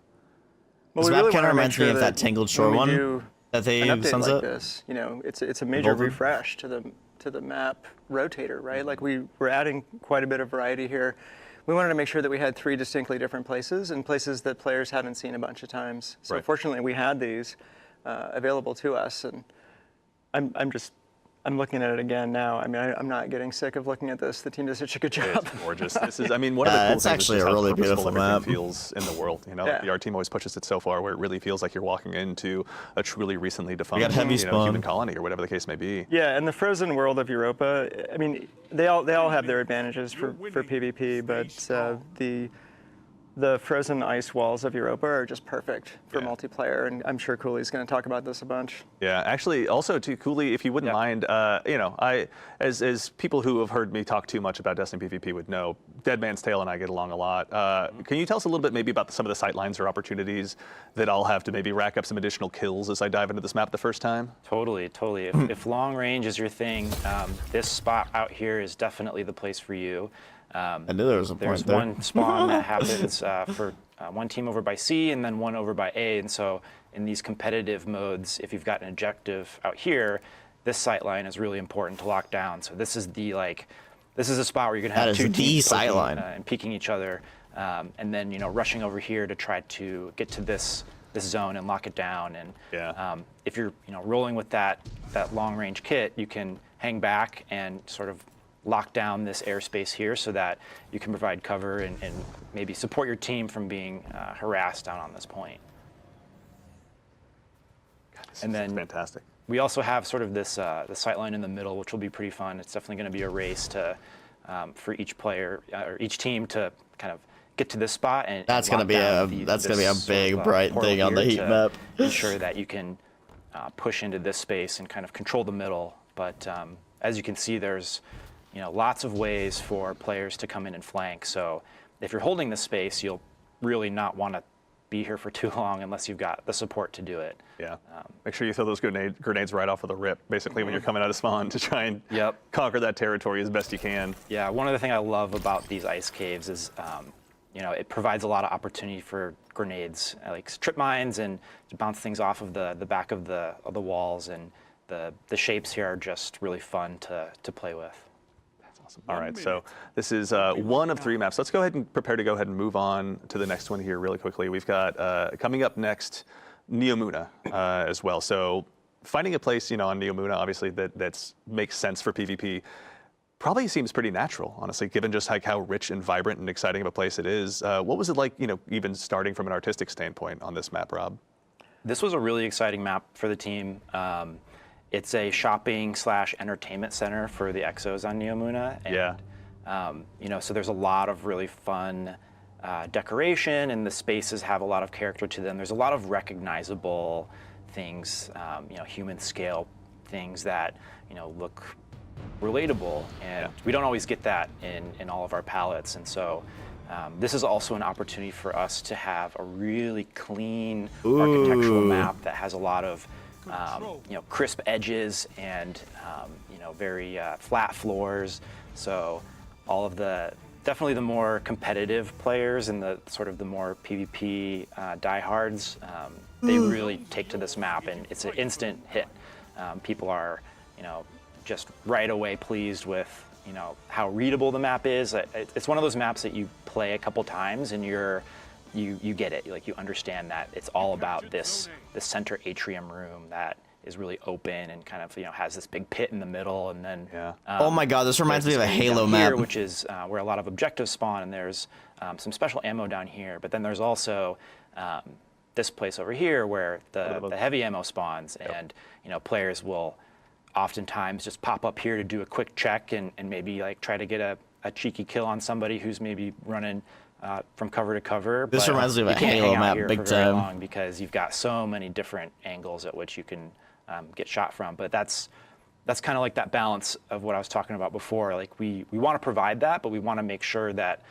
Well, this map kind of reminds me of that Tangled Shore one that they sunset. Like this, it's a major refresh to the map rotator, right? Like we're adding quite a bit of variety here. We wanted to make sure that we had 3 distinctly different places and places that players hadn't seen a bunch of times. So fortunately, we had these available to us, and I'm looking at it again now. I mean, I'm not getting sick of looking at this. The team does such a good job. It's gorgeous. This is, one of the cool things it's actually is a how really purposeful beautiful everything map. feels in the world. The art team always pushes it so far where it really feels like you're walking into a truly recently defined human colony or whatever the case may be. Yeah, and the frozen world of Europa, I mean, they all have their advantages for PvP, but the frozen ice walls of Europa are just perfect for multiplayer, and I'm sure Cooley's going to talk about this a bunch. Yeah, actually, also too, Cooley, if you wouldn't mind, as people who have heard me talk too much about Destiny PvP would know, Dead Man's Tale and I get along a lot. Can you tell us a little bit maybe about some of the sightlines or opportunities that I'll have to maybe rack up some additional kills as I dive into this map the first time? Totally. If long range is your thing, this spot out here is definitely the place for you. I knew there was a point There's there. one spawn that happens for one team over by C and then one over by A. And so in these competitive modes, if you've got an objective out here, this sightline is really important to lock down. So this is a spot where you're going to have 2 teams poking, and peeking each other, and then rushing over here to try to get to this zone and lock it down. And if you're rolling with that long range kit, you can hang back and sort of lock down this airspace here so that you can provide cover and maybe support your team from being harassed down on this point. God, this and is then fantastic. We also have sort of this the sightline in the middle, which will be pretty fun. It's definitely going to be a race to for each player or each team to kind of get to this spot and that's going to be a big bright thing on the heat map. Ensure that you can push into this space and kind of control the middle. But as you can see, there's lots of ways for players to come in and flank. So if you're holding the space, you'll really not want to be here for too long unless you've got the support to do it. Yeah. Make sure you throw those grenades right off of the rip, basically, when you're coming out of spawn to try and conquer that territory as best you can. Yeah, one of the things I love about these ice caves is, you know, it provides a lot of opportunity for grenades, like trip mines, and to bounce things off of the back of the walls, and the shapes here are just really fun to play with. Awesome. All right, so this is one of 3 maps. Let's go ahead and prepare to go ahead and move on to the next one here really quickly. We've got coming up next, Neomuna as well. So finding a place, you know, on Neomuna, obviously that makes sense for PvP, probably seems pretty natural, honestly, given just like how rich and vibrant and exciting of a place it is. What was it like, you know, even starting from an artistic standpoint on this map, Rob? This was a really exciting map for the team. It's a shopping/entertainment center for the exos on Neomuna. And, you know, so there's a lot of really fun decoration, and the spaces have a lot of character to them. There's a lot of recognizable things, you know, human scale things that, you know, look relatable. And we don't always get that in all of our palettes. And so this is also an opportunity for us to have a really clean architectural map that has a lot of you know, crisp edges and you know, very flat floors. So all of definitely the more competitive players and the sort of the more PvP diehards, they really take to this map, and it's an instant hit. People are, you know, just right away pleased with, you know, how readable the map is. It's one of those maps that you play a couple times and you get it. Like, you understand that it's all about this center atrium room that is really open and kind of, you know, has this big pit in the middle, and then oh my god, this reminds me of a Halo map here, which is where a lot of objectives spawn, and there's some special ammo down here, but then there's also this place over here where the heavy ammo spawns, and you know, players will oftentimes just pop up here to do a quick check and maybe like try to get a cheeky kill on somebody who's maybe running from cover to cover. This reminds me of a Halo map, big time. Because you've got so many different angles at which you can get shot from. But that's kind of like that balance of what I was talking about before. Like, we want to provide that, but we want to make sure that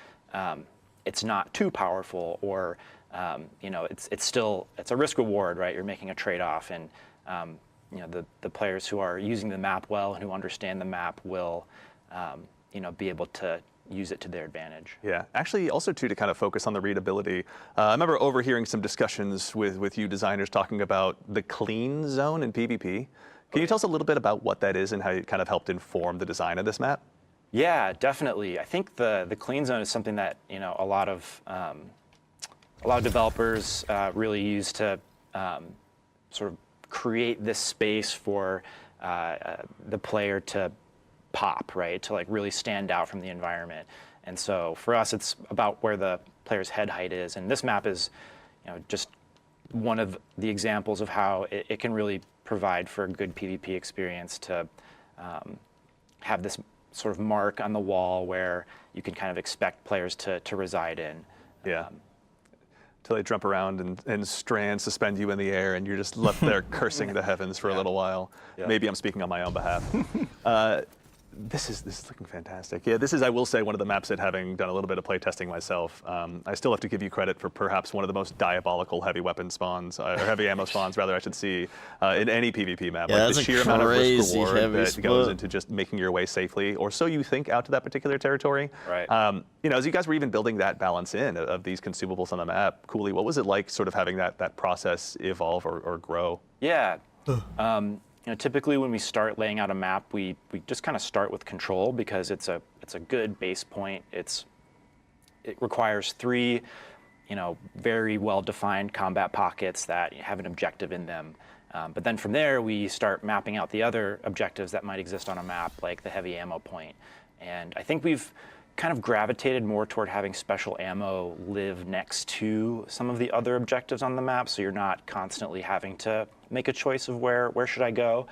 it's not too powerful, or you know, it's a risk reward, right? You're making a trade-off, and you know, the players who are using the map well and who understand the map will you know, be able to use it to their advantage. Yeah, actually, also too, to kind of focus on the readability. I remember overhearing some discussions with you designers talking about the clean zone in PvP. Can you tell us a little bit about what that is and how it kind of helped inform the design of this map? Yeah, definitely. I think the clean zone is something that, you know, a lot of developers really use to sort of create this space for the player to pop, right? To like really stand out from the environment. And so for us, it's about where the player's head height is. And this map is, you know, just one of the examples of how it can really provide for a good PvP experience to have this sort of mark on the wall where you can kind of expect players to reside in. Yeah. Till they jump around and strands suspend you in the air, and you're just left there cursing the heavens for a little while. Yeah. Maybe I'm speaking on my own behalf. This is looking fantastic. Yeah, this is, I will say, one of the maps that, having done a little bit of play testing myself, I still have to give you credit for perhaps one of the most diabolical heavy weapon spawns, or heavy ammo spawns, rather, I should see, in any PvP map. Yeah, like the sheer amount of risk reward that split goes into just making your way safely, or so you think, out to that particular territory. Right. You know, as you guys were even building that balance in of these consumables on the map, Cooley, what was it like sort of having that process evolve or grow? Yeah. You know, typically when we start laying out a map, we just kind of start with control, because it's a good base point. It requires 3, you know, very well-defined combat pockets that have an objective in them. But then from there, we start mapping out the other objectives that might exist on a map, like the heavy ammo point. And I think we've kind of gravitated more toward having special ammo live next to some of the other objectives on the map, so you're not constantly having to make a choice of where should I go.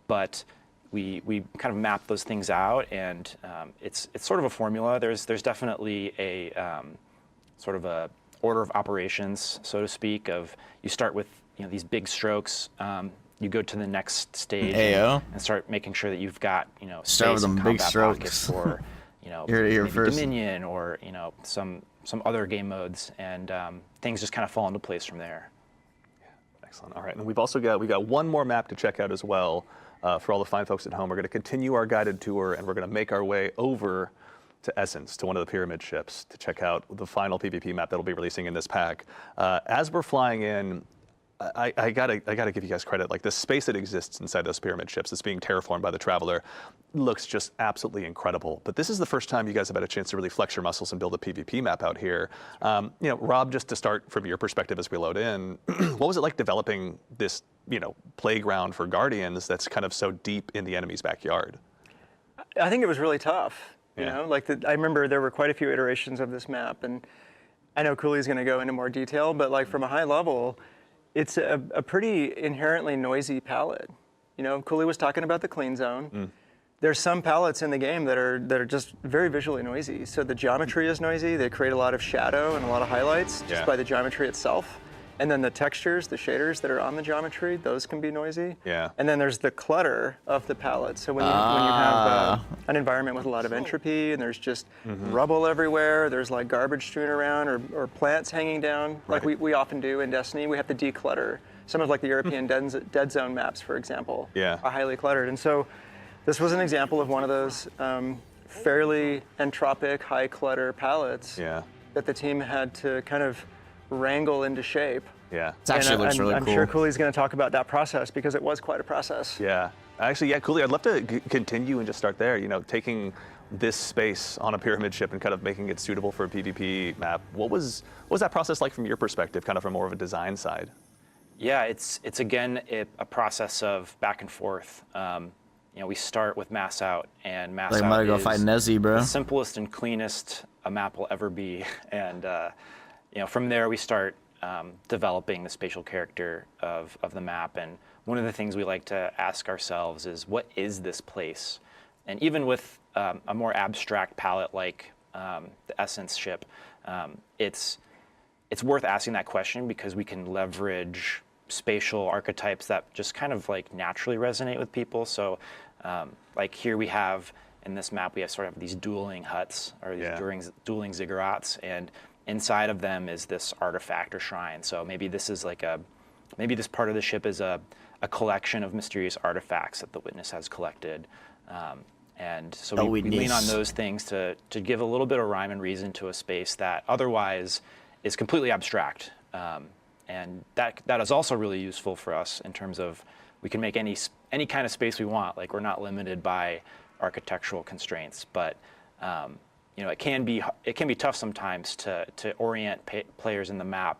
But we kind of map those things out, and it's sort of a formula. There's definitely a sort of a order of operations, so to speak, of you start with, you know, these big strokes. You go to the next stage and start making sure that you've got, you know, space and combat pockets for maybe Dominion or some other game modes, and things just kind of fall into place from there. Excellent. All right, and we've got one more map to check out as well. For all the fine folks at home, we're going to continue our guided tour, and we're going to make our way over to Essence, to one of the pyramid ships, to check out the final PvP map that'll be releasing in this pack. As we're flying in, I gotta give you guys credit. Like, the space that exists inside those pyramid ships that's being terraformed by the Traveler looks just absolutely incredible. But this is the first time you guys have had a chance to really flex your muscles and build a PvP map out here. Rob, just to start from your perspective as we load in, what was it like developing this, playground for Guardians that's kind of so deep in the enemy's backyard? I think it was really tough. I remember there were quite a few iterations of this map, and I know Cooley's going to go into more detail, but like from a high level, it's a pretty inherently noisy palette. Cooley was talking about the clean zone. There's some palettes in the game that are just very visually noisy. So the geometry is noisy. They create a lot of shadow and a lot of highlights just by the geometry itself. And then the textures, the shaders that are on the geometry, those can be noisy. Yeah. And then there's the clutter of the palette. So when you have an environment with a lot of entropy and there's just rubble everywhere, there's like garbage strewn around or plants hanging down, like we often do in Destiny, we have to declutter. Some of like the European Dead Zone maps, for example, are highly cluttered. And so this was an example of one of those fairly entropic, high clutter palettes that the team had to kind of wrangle into shape. Yeah. It actually looks really cool. I'm sure Cooley's going to talk about that process because it was quite a process. Yeah. Actually, Cooley, I'd love to continue and just start there. Taking this space on a pyramid ship and kind of making it suitable for a PvP map. What was that process like from your perspective, kind of from more of a design side? Yeah, it's again a process of back and forth. We start with mass out, and mass out go fight Nezzy, bro. The simplest and cleanest a map will ever be, and from there we start developing the spatial character of the map. And one of the things we like to ask ourselves is, what is this place? And even with a more abstract palette like the Essence ship, it's worth asking that question because we can leverage spatial archetypes that just kind of like naturally resonate with people. So like here we have, in this map, we have sort of these dueling huts, or these dueling ziggurats, and inside of them is this artifact or shrine. So maybe this is maybe this part of the ship is a collection of mysterious artifacts that the Witness has collected. And so we lean on those things to give a little bit of rhyme and reason to a space that otherwise is completely abstract. And that is also really useful for us in terms of we can make any kind of space we want. Like, we're not limited by architectural constraints, but it can be tough sometimes to orient players in the map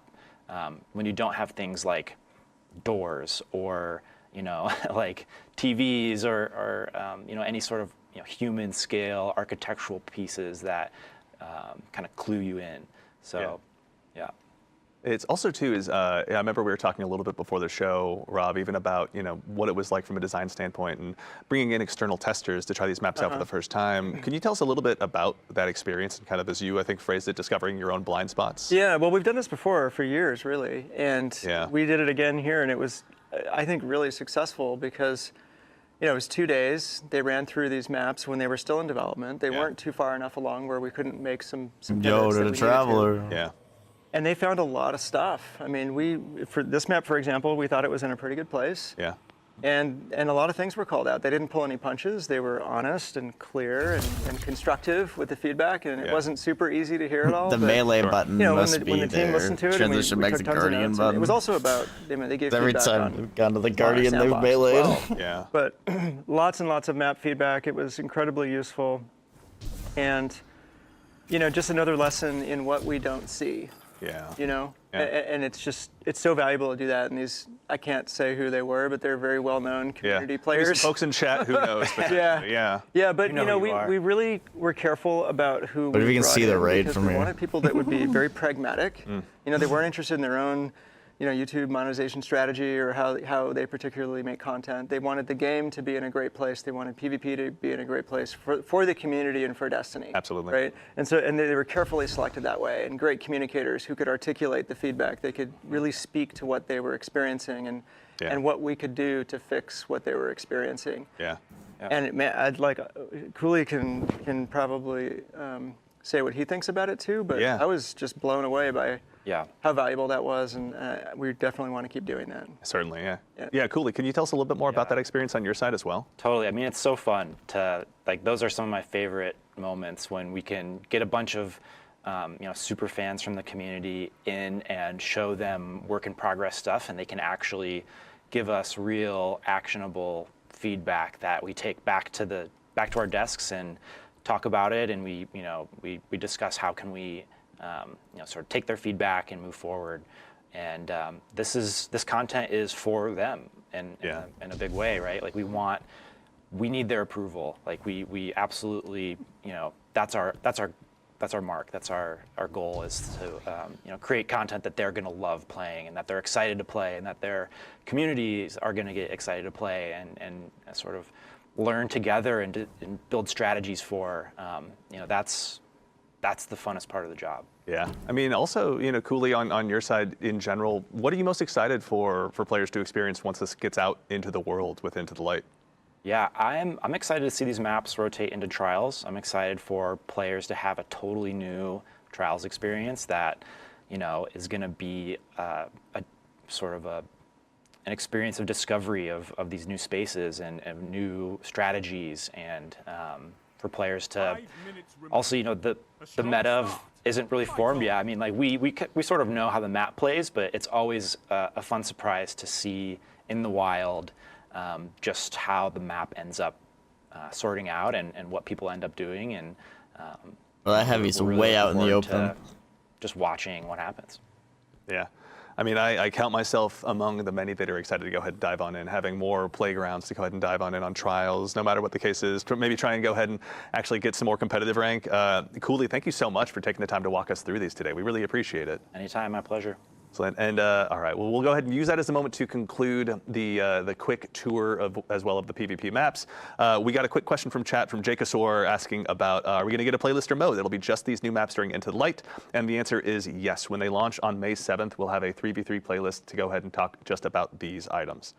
when you don't have things like doors or like TVs or any sort of human scale architectural pieces that kind of clue you in. So yeah. It's also too I remember we were talking a little bit before the show, Rob, even about what it was like from a design standpoint and bringing in external testers to try these maps out for the first time. Can you tell us a little bit about that experience and kind of, as you I think phrased it, discovering your own blind spots? Yeah, well, we've done this before for years, really, and we did it again here, and it was, I think, really successful because it was 2 days. They ran through these maps when they were still in development. They weren't too far enough along where we couldn't make some Yo, to the Traveler. Yeah. And they found a lot of stuff. I mean, for this map, for example, we thought it was in a pretty good place. Yeah. And a lot of things were called out. They didn't pull any punches. They were honest and clear and constructive with the feedback, and it wasn't super easy to hear it all. The melee button must be when the team listened to it, Transition back to Guardian button. It was also about, they gave every feedback time we've gone to the Guardian, they've sandbox meleeed. as well. Yeah. But lots and lots of map feedback. It was incredibly useful. And, just another lesson in what we don't see. Yeah. And it's so valuable to do that. And these, I can't say who they were, but they're very well-known community players. Maybe some folks in chat, who knows? But yeah, but we really were careful about who. But if you can see the raid from here, we wanted people that would be very pragmatic. They weren't interested in their own, YouTube monetization strategy or how they particularly make content. They wanted the game to be in a great place. They wanted PvP to be in a great place for the community and for Destiny. Absolutely. Right? And they were carefully selected that way, and great communicators who could articulate the feedback. They could really speak to what they were experiencing and what we could do to fix what they were experiencing. Yeah. And man, I'd like Cooley can probably say what he thinks about it too. But I was just blown away by how valuable that was, and we definitely want to keep doing that. Certainly, yeah. Cooley, can you tell us a little bit more about that experience on your side as well? Totally. I mean, it's so fun to those are some of my favorite moments when we can get a bunch of super fans from the community in and show them work in progress stuff, and they can actually give us real actionable feedback that we take back to our desks and talk about it, and we discuss how can we sort of take their feedback and move forward. And this content is for them in a big way, right? Like we need their approval. Like we absolutely, that's our mark. That's our goal, is to create content that they're going to love playing, and that they're excited to play, and that their communities are going to get excited to play, and sort of learn together and build strategies for. That's the funnest part of the job. Yeah, I mean, also, Cooley, on your side in general, what are you most excited for players to experience once this gets out into the world with Into the Light? Yeah, I'm excited to see these maps rotate into trials. I'm excited for players to have a totally new trials experience that, is going to be a sort of an experience of discovery of these new spaces and new strategies, and for players to also, the meta isn't really formed yet. I mean, like we sort of know how the map plays, but it's always a fun surprise to see in the wild just how the map ends up sorting out and what people end up doing. And well, that heavy's way out in the open. Just watching what happens. Yeah. I mean, I count myself among the many that are excited to go ahead and dive on in, having more playgrounds to go ahead and dive on in on trials, no matter what the case is, to maybe try and go ahead and actually get some more competitive rank. Cooley, thank you so much for taking the time to walk us through these today. We really appreciate it. Anytime, my pleasure. And all right, well, we'll go ahead and use that as a moment to conclude the quick tour of as well of the PvP maps. We got a quick question from chat from Jacosor asking about, are we going to get a playlister mode? It'll be just these new maps during Into the Light. And the answer is yes. When they launch on May 7th, we'll have a 3v3 playlist to go ahead and talk just about these items.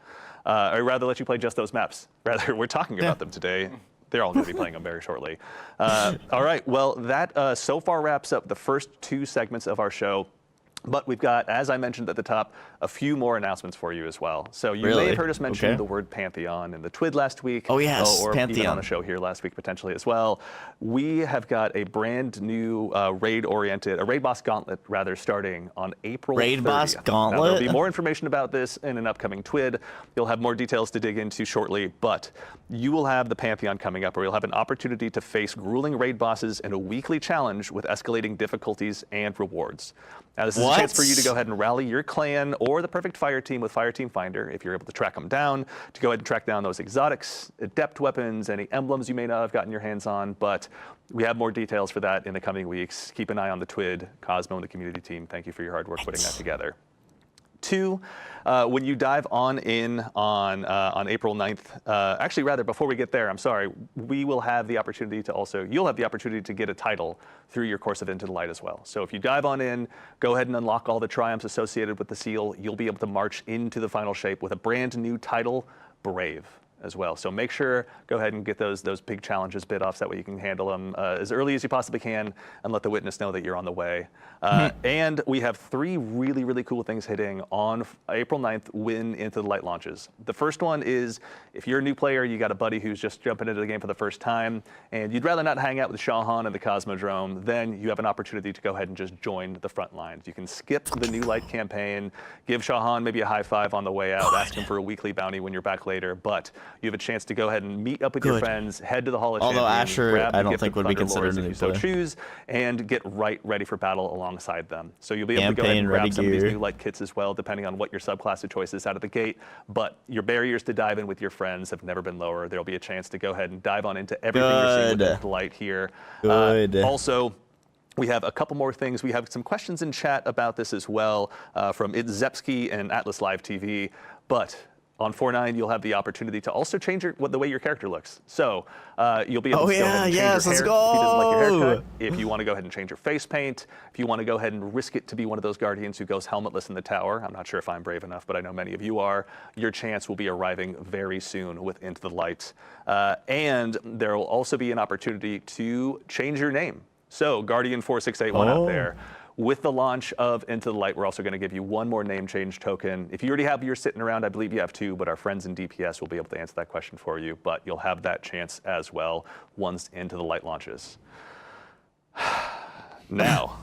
I'd rather let you play just those maps. Rather, we're talking about them today. They're all going to be playing them very shortly. All right, well, that so far wraps up the first two segments of our show. But we've got, as I mentioned at the top, a few more announcements for you as well. So you may have heard us mention the word Pantheon in the TWID last week. Oh, yes, or Pantheon. even on a show here last week potentially as well. We have got a brand new raid boss gauntlet rather, starting on April 30th. Raid boss gauntlet? Now, there'll be more information about this in an upcoming TWID. You'll have more details to dig into shortly, but you will have the Pantheon coming up, where you'll have an opportunity to face grueling raid bosses in a weekly challenge with escalating difficulties and rewards. Now, this is a chance for you to go ahead and rally your clan or the perfect fire team with Fireteam Finder, if you're able to track them down, to go ahead and track down those exotics, adept weapons, any emblems you may not have gotten your hands on. But we have more details for that in the coming weeks. Keep an eye on the TWID. Cosmo and the community team, thank you for your hard work putting that together. Two, when you dive on in on April 9th, actually, rather, before we get there, I'm sorry, we will have the opportunity to also, you'll have the opportunity to get a title through your course of Into the Light as well. So if you dive on in, go ahead and unlock all the triumphs associated with the seal, you'll be able to march into the final shape with a brand new title, Brave, as well. So make sure, go ahead and get those big challenges bit off, so that way you can handle them as early as you possibly can and let the witness know that you're on the way. And we have three really, really cool things hitting on April 9th when Into the Light launches. The first one is, if you're a new player, you got a buddy who's just jumping into the game for the first time, and you'd rather not hang out with Shahan and the Cosmodrome, then you have an opportunity to go ahead and just join the front lines. You can skip the New Light campaign, give Shahan maybe a high five on the way out, ask him for a weekly bounty when you're back later, but you have a chance to go ahead and meet up with your friends, head to the Hall of Champions, Asher, I don't think would be considered a new player. So choose, and get ready for battle alongside them. So you'll be able to go ahead and grab some of these new light kits as well, depending on what your subclass of choice is out of the gate. But your barriers to dive in with your friends have never been lower. There'll be a chance to go ahead and dive on into everything you're seeing with the light here. Also, we have a couple more things. We have some questions in chat about this as well from Itzepski and Atlas Live TV. But On 4.9, you'll have the opportunity to also change the way your character looks. So you'll be able to go ahead and change your hair if you doesn't like your haircut. If you want to go ahead and change your face paint, if you want to go ahead and risk it to be one of those Guardians who goes helmetless in the tower, I'm not sure if I'm brave enough, but I know many of you are, your chance will be arriving very soon with Into the Light. And there will also be an opportunity to change your name. So Guardian 4681 out there. With the launch of Into the Light, we're also going to give you one more name change token. If you already have yours sitting around, I believe you have 2, but our friends in DPS will be able to answer that question for you. But you'll have that chance as well once Into the Light launches. Now,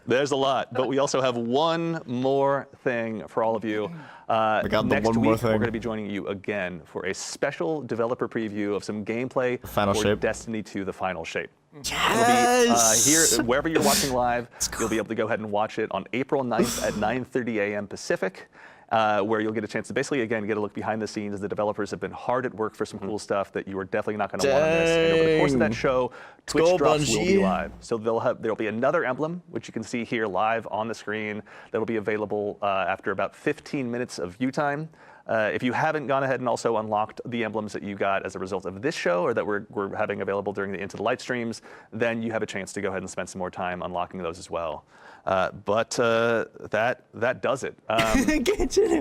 there's a lot, but we also have one more thing for all of you. Next week, we're going to be joining you again for a special developer preview of some gameplay for Destiny 2: The Final Shape. Yes! It'll be here, wherever you're watching live, you'll be able to go ahead and watch it on April 9th at 9:30 a.m. Pacific. Where you'll get a chance to basically, again, get a look behind the scenes as the developers have been hard at work for some cool stuff that you are definitely not going to want to miss. And over the course of that show, Twitch drops will be live. So there'll be another emblem, which you can see here live on the screen, that'll be available after about 15 minutes of view time. If you haven't gone ahead and also unlocked the emblems that you got as a result of this show or that we're having available during the Into the Light streams, then you have a chance to go ahead and spend some more time unlocking those as well. But that does it.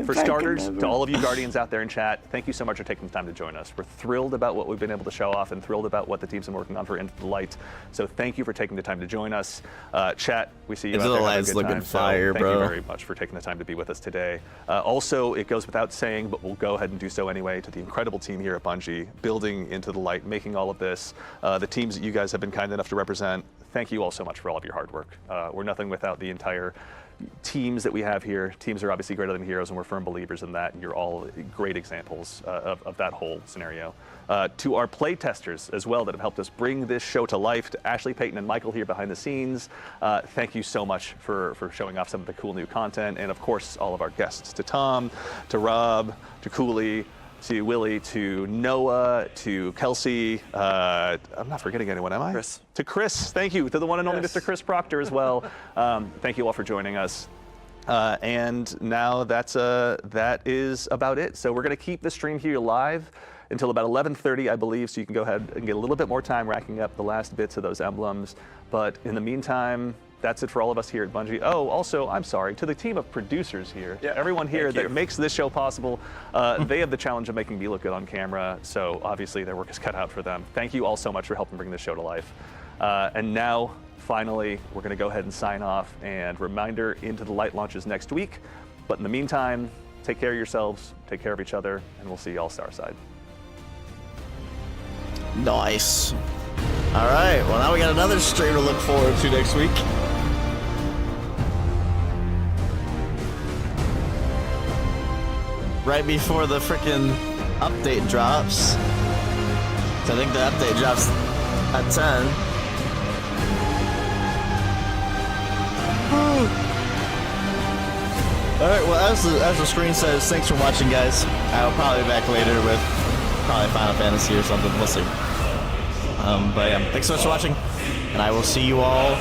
For starters, to all of you Guardians out there in chat, thank you so much for taking the time to join us. We're thrilled about what we've been able to show off and thrilled about what the team's been working on for Into the Light. So thank you for taking the time to join us. Chat, we see you Into out there. the Light's looking fire, bro. Thank you very much for taking the time to be with us today. Also, it goes without saying, but we'll go ahead and do so anyway, to the incredible team here at Bungie, building Into the Light, making all of this, the teams that you guys have been kind enough to represent. Thank you all so much for all of your hard work. We're nothing without the entire teams that we have here. Teams are obviously greater than heroes, and we're firm believers in that, and you're all great examples of that whole scenario. To our play testers as well that have helped us bring this show to life, to Ashley, Peyton, and Michael here behind the scenes, thank you so much for showing off some of the cool new content, and of course all of our guests, to Tom, to Rob, to Cooley, to Willie, to Noah, to Kelsey. I'm not forgetting anyone, am I? Chris. To Chris, thank you. To the one and only Mr. Chris Proctor as well. Thank you all for joining us. And now that is about it. So we're going to keep the stream here live until about 11:30, I believe, so you can go ahead and get a little bit more time racking up the last bits of those emblems. But in the meantime, that's it for all of us here at Bungie. Oh, also, I'm sorry, to the team of producers here, everyone here that makes this show possible, they have the challenge of making me look good on camera, so obviously their work is cut out for them. Thank you all so much for helping bring this show to life. And now, finally, we're going to go ahead and sign off, and reminder, Into the Light launches next week. But in the meantime, take care of yourselves, take care of each other, and we'll see you all Starside. Nice. All right, well now we got another stream to look forward to next week. Right before the freaking update drops. So I think the update drops at 10. All right, well as the screen says, thanks for watching, guys. I'll probably be back later with probably Final Fantasy or something. We'll see. But yeah, thanks so much for watching, and I will see you all